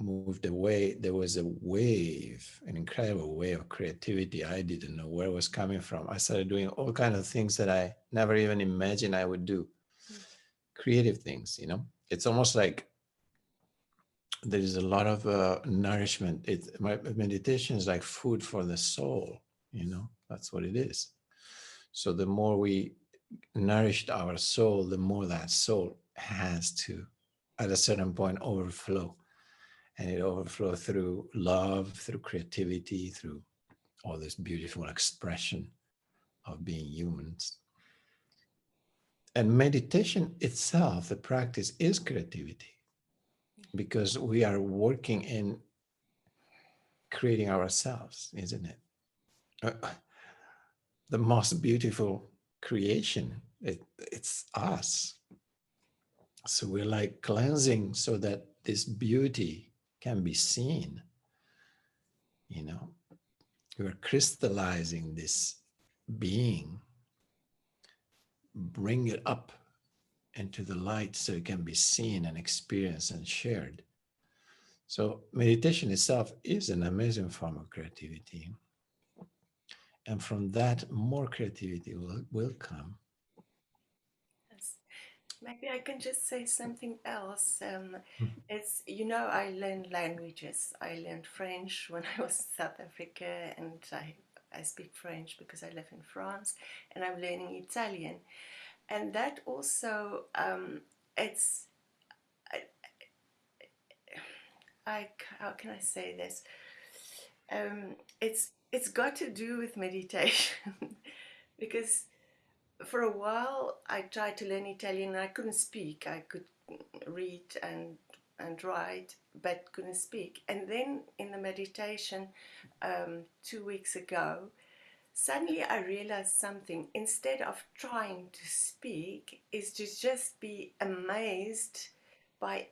S1: moved away, there was a wave, an incredible wave of creativity. I didn't know where it was coming from. I started doing all kinds of things that I never even imagined I would do. Creative things, It's almost like there is a lot of nourishment. Meditation is like food for the soul, That's what it is. So the more we nourished our soul, the more that soul has to, at a certain point, overflow. And it overflows through love, through creativity, through all this beautiful expression of being humans. And meditation itself, the practice, is creativity, because we are working in creating ourselves, isn't it? The most beautiful creation, it's us. So we're like cleansing so that this beauty can be seen. We're crystallizing this being, bring it up into the light so it can be seen and experienced and shared. So meditation itself is an amazing form of creativity. And from that, more creativity will come.
S4: Yes. Maybe I can just say something else. It's, I learned languages. I learned French when I was in South Africa, and I speak French because I live in France, and I'm learning Italian. And that also, it's, how can I say this? It's got to do with meditation because for a while I tried to learn Italian and I couldn't speak. I could read and write, but couldn't speak. And then in the meditation 2 weeks ago, suddenly I realized something. Instead of trying to speak, is to just be amazed by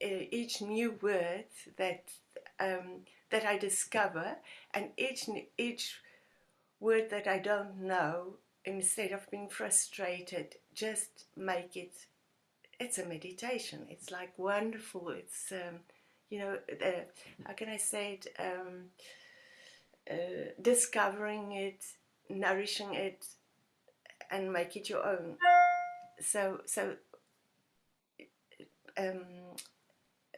S4: each new word that I discover, and each word that I don't know. Instead of being frustrated, just make it. It's a meditation. It's like wonderful. It's how can I say it? Discovering it, nourishing it, and make it your own. So um,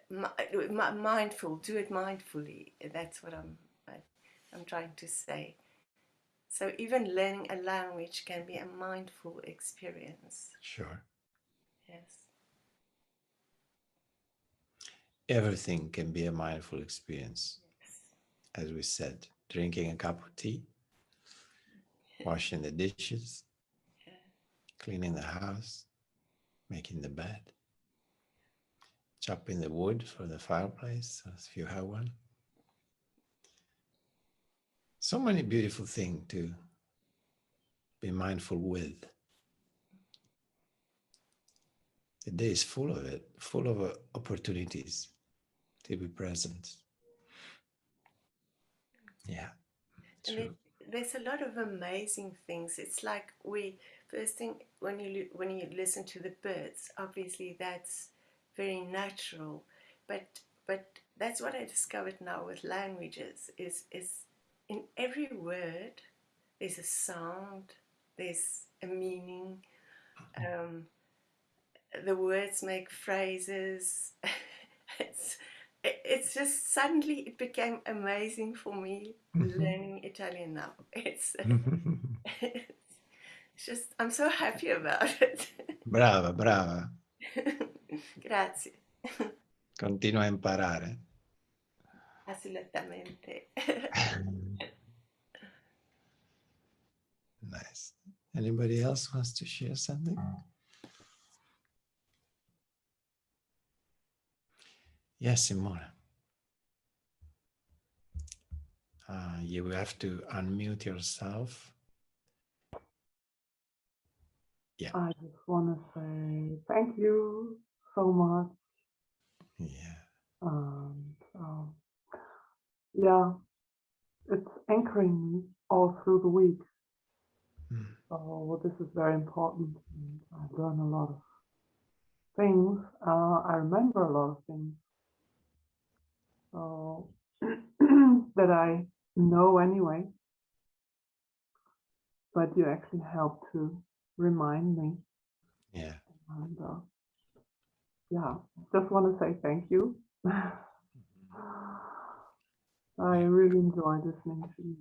S4: mindful. Do it mindfully. That's what I'm trying to say. So even learning a language can be a mindful experience.
S1: Sure.
S4: Yes.
S1: Everything can be a mindful experience.
S4: Yes.
S1: As we said, drinking a cup of tea, washing the dishes, cleaning the house, making the bed, chopping the wood for the fireplace, if you have one. So many beautiful things to be mindful with. The day is full of it, full of opportunities to be present. Yeah, true.
S4: There's a lot of amazing things. It's like first thing when you listen to the birds, obviously that's very natural, but that's what I discovered now with languages is in every word there's a sound, there's a meaning. The words make phrases. it's just suddenly it became amazing for me learning Italian now. It's just I'm so happy about it.
S1: Brava, brava.
S4: Grazie.
S1: Continua a imparare.
S4: Absolutamente.
S1: Nice. Anybody else wants to share something? Yes, Simona. You have to unmute yourself. Yeah.
S5: I just want to say thank you so much.
S1: Yeah.
S5: Yeah, it's anchoring me all through the week.
S1: Mm.
S5: So this is very important. And I've learned a lot of things. I remember a lot of things. So that I know anyway. But you actually help to remind me.
S1: Yeah.
S5: And yeah, just want to say thank you. I really enjoy listening to you.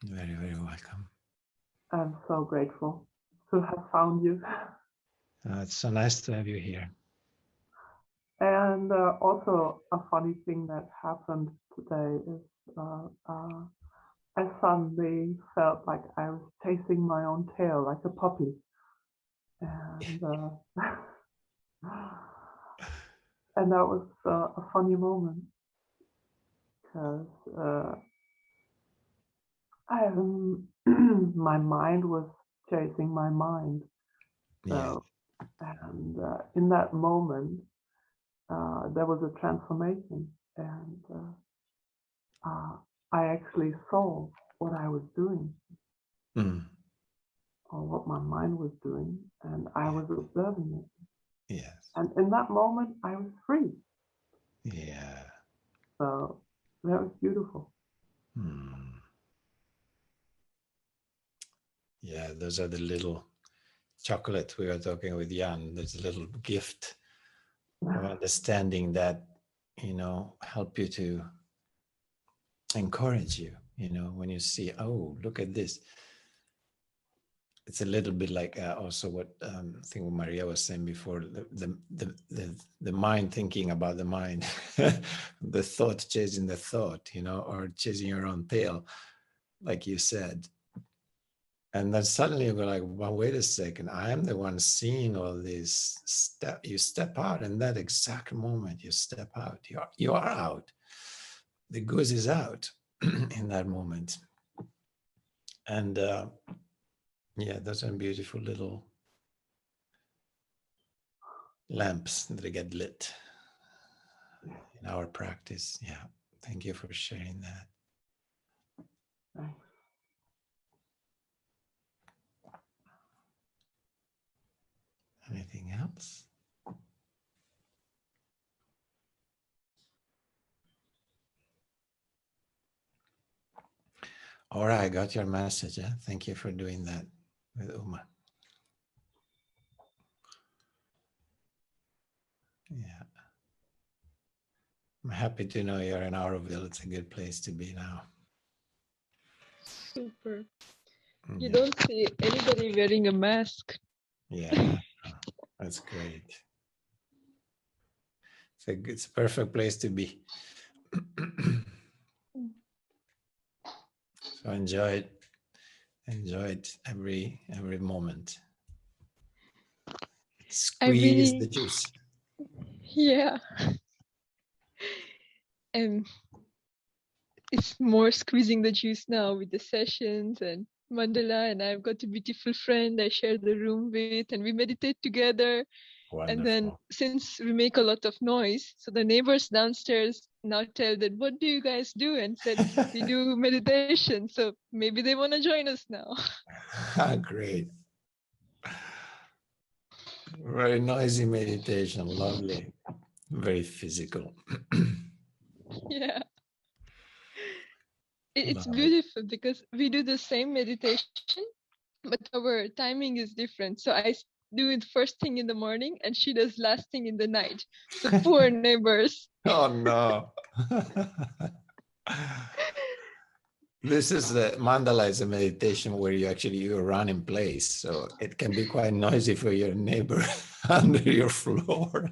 S1: Very, very welcome.
S5: I'm so grateful to have found you.
S1: It's so nice to have you here.
S5: And also a funny thing that happened today is I suddenly felt like I was chasing my own tail like a puppy. And and that was a funny moment because my mind was chasing my mind. So, and in that moment, there was a transformation, and I actually saw what I was doing, or what my mind was doing, and I was observing it.
S1: Yes.
S5: And in that moment, I was free.
S1: Yeah.
S5: So that was beautiful.
S1: Yeah, those are the little chocolate we were talking with Jan. There's a little gift of understanding that, help you to encourage you, when you see, oh, look at this. It's a little bit like also what I think what Maria was saying before, the mind thinking about the mind, the thought chasing the thought, or chasing your own tail, like you said. And then suddenly you go like, well, wait a second, I am the one seeing all this stuff. You step out, and that exact moment you step out, you are out. The goose is out in that moment. And yeah, those are beautiful little lamps that get lit in our practice. Yeah, thank you for sharing that.
S5: Thanks.
S1: Anything else? All right, I got your message. Thank you for doing that with Uma. Yeah. I'm happy to know you're in Auroville. It's a good place to be now.
S6: Super. You don't see anybody wearing a mask.
S1: Yeah, that's great. It's a perfect place to be. So enjoy it every moment. Squeeze the juice.
S6: Yeah. And it's more squeezing the juice now with the sessions and Mandala, and I've got a beautiful friend I share the room with, and we meditate together.
S1: Wonderful.
S6: And then since we make a lot of noise, so the neighbors downstairs now tell that, what do you guys do? And said, we do meditation. So maybe they want to join us now.
S1: Great. Very noisy meditation. Lovely. Very physical.
S6: Yeah. It's beautiful because we do the same meditation, but our timing is different. So I do it first thing in the morning and she does last thing in the night. So poor neighbors.
S1: Oh no. This is the mandala is a meditation where you run in place. So it can be quite noisy for your neighbor under your floor.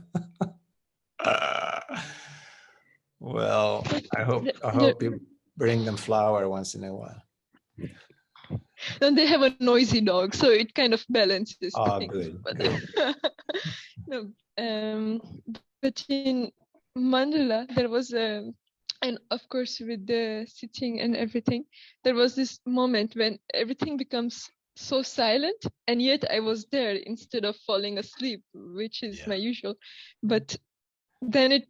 S1: Well, I
S6: The-
S1: hope you bring them flour once in a while.
S6: Then they have a noisy dog, so it kind of balances
S1: Oh,
S6: things.
S1: good,
S6: But
S1: good.
S6: no, but in Mandala, there was and of course with the sitting and everything, there was this moment when everything becomes so silent, and yet I was there instead of falling asleep, which is
S1: Yeah.
S6: my usual. But then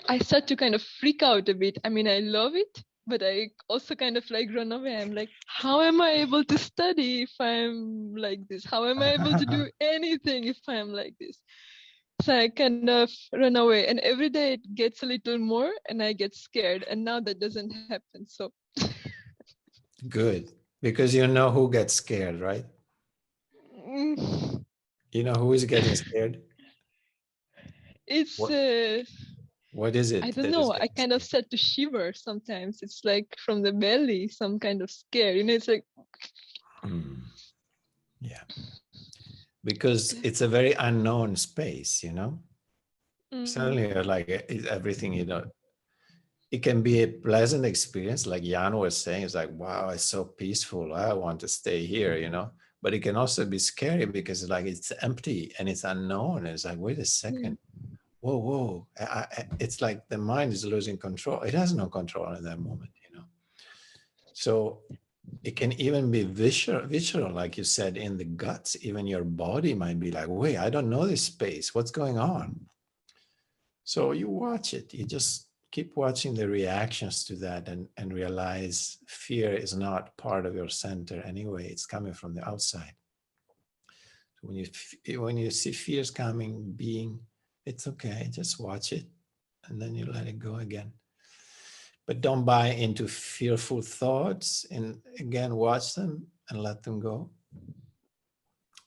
S6: I start to kind of freak out a bit. I mean, I love it, but I also kind of like run away. I'm like, how am I able to study if I'm like this? How am I able to do anything if I'm like this? So I kind of run away, and every day it gets a little more, and I get scared. And now that doesn't happen. So
S1: Good. Because you know who gets scared, right?
S6: mm,
S1: You know who is getting scared?
S6: it's
S1: What what is
S6: I
S1: it
S6: don't
S1: that is
S6: know. I
S1: getting
S6: kind of
S1: scared?
S6: start to shiver sometimes. It's like from the belly, some kind of scare. It's like
S1: Hmm. Yeah. Because it's a very unknown space, you know? Suddenly you're like everything, you know. It can be a pleasant experience, like Jan was saying. It's like, wow, it's so peaceful. I want to stay here, you know. But it can also be scary because like it's empty and it's unknown. And it's like, wait a second. Whoa, whoa. It's like the mind is losing control. It has no control in that moment, you know. So it can even be visceral, like you said, in the guts. Even your body might be like, wait, I don't know this space. What's going on? So you watch it. You just keep watching the reactions to that and realize fear is not part of your center anyway. It's coming from the outside. So when you see fears coming, it's okay. Just watch it and then you let it go again. But don't buy into fearful thoughts, and again, watch them and let them go.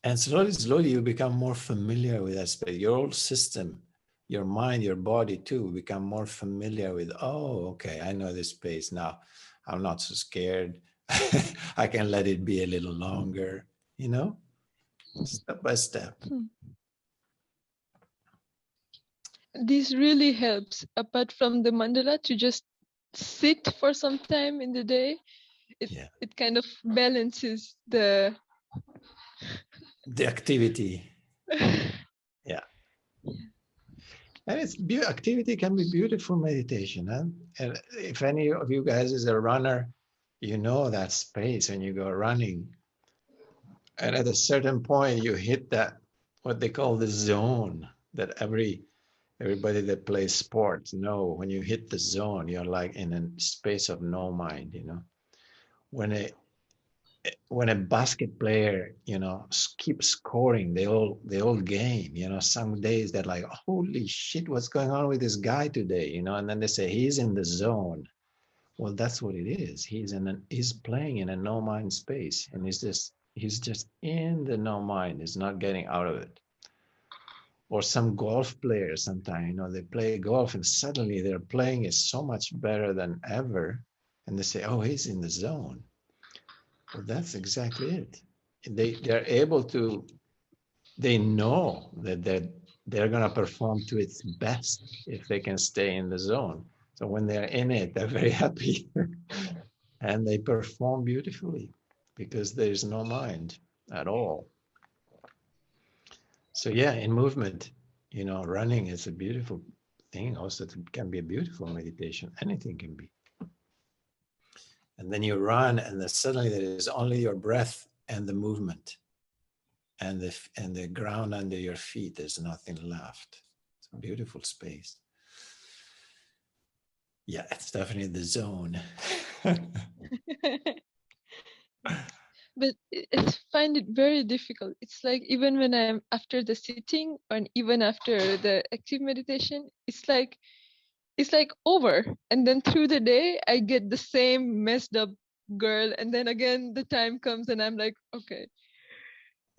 S1: And slowly you become more familiar with that space. Your whole system, your mind, your body too, become more familiar with, oh, okay, I know this space now. I'm not so scared. I can let it be a little longer, you know, step by step.
S6: this really helps. Apart from the mandala, to just sit for some time in the day,
S1: Yeah.
S6: it kind of balances the
S1: The activity. Yeah. And activity can be beautiful meditation. Huh? And if any of you guys is a runner, you know that space when you go running. And at a certain point, you hit that, what they call the zone, that everybody that plays sports know. When you hit the zone, you're like in a space of no mind, you know. When a basket player, you know, keeps scoring the whole game, you know, some days they're like, holy shit, what's going on with this guy today, you know, and then they say he's in the zone. Well, that's what it is. He's playing in a no mind space, and he's just in the no mind. He's not getting out of it. Or some golf players, sometimes, you know, they play golf and suddenly their playing is so much better than ever, and they say, oh, he's in the zone. Well, that's exactly it. They're able to. They know that they're going to perform to its best if they can stay in the zone. So when they're in it, they're very happy and they perform beautifully because there's no mind at all. So yeah, in movement, you know, running is a beautiful thing. Also, it can be a beautiful meditation. Anything can be. And then you run, and then suddenly there is only your breath and the movement, and the ground under your feet. There's nothing left. It's a beautiful space. Yeah, it's definitely the zone.
S6: but I find it very difficult. It's like even when I'm after the sitting and even after the active meditation, it's like over. And then through the day, I get the same messed up girl. And then again, the time comes and I'm like, okay.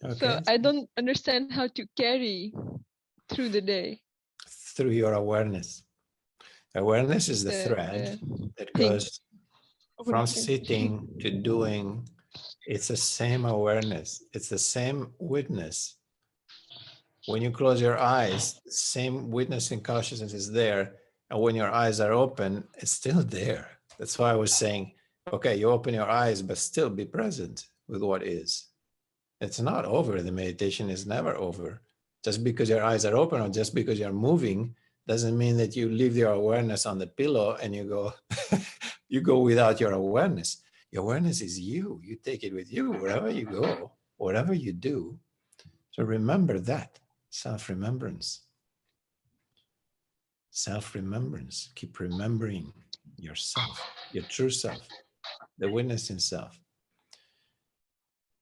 S6: So
S1: Okay.
S6: I don't understand how to carry through the day.
S1: Through your awareness. Awareness is the thread
S6: The
S1: that
S6: thing.
S1: goes from sitting to doing. It's the same awareness. It's the same witness. When you close your eyes, the same witness and consciousness is there. And when your eyes are open, it's still there. That's why I was saying, okay, you open your eyes, but still be present with what is. It's not over. The meditation is never over. Just because your eyes are open or just because you're moving doesn't mean that you leave your awareness on the pillow and you go, you go without your awareness. Your awareness is you. You take it with you wherever you go, whatever you do. So remember that, self-remembrance. Self-remembrance. Keep remembering yourself, your true self, the witnessing self.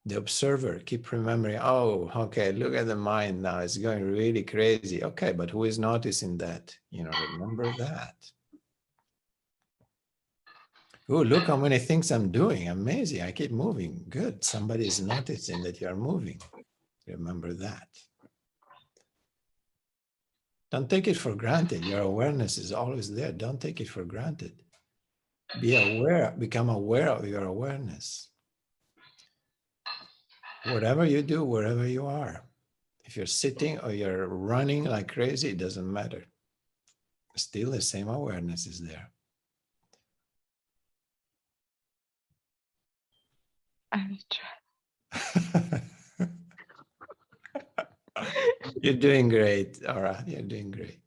S1: The observer, keep remembering, oh, okay, look at the mind now. It's going really crazy. Okay, but who is noticing that? You know, remember that. Oh, look how many things I'm doing. Amazing. I keep moving. Good. Somebody is noticing that you are moving. Remember that. Don't take it for granted. Your awareness is always there. Don't take it for granted. Be aware, become aware of your awareness. Whatever you do, wherever you are. If you're sitting or you're running like crazy, it doesn't matter. Still the same awareness is there.
S6: I will try.
S1: You're doing great, Aura. You're doing great.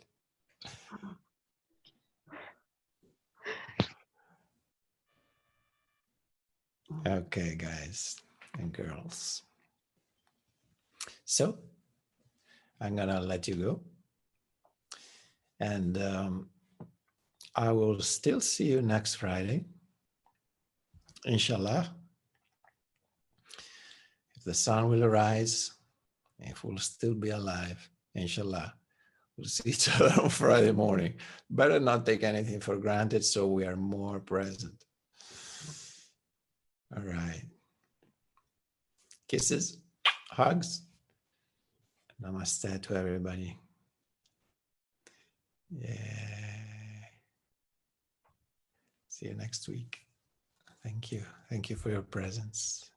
S1: Okay, guys and girls. So I'm gonna let you go. And I will still see you next Friday. Inshallah. If the sun will arise, if we'll still be alive, inshallah, we'll see each other on Friday morning. Better not take anything for granted so we are more present. All right. Kisses, hugs. Namaste to everybody. Yeah. See you next week. Thank you. Thank you for your presence.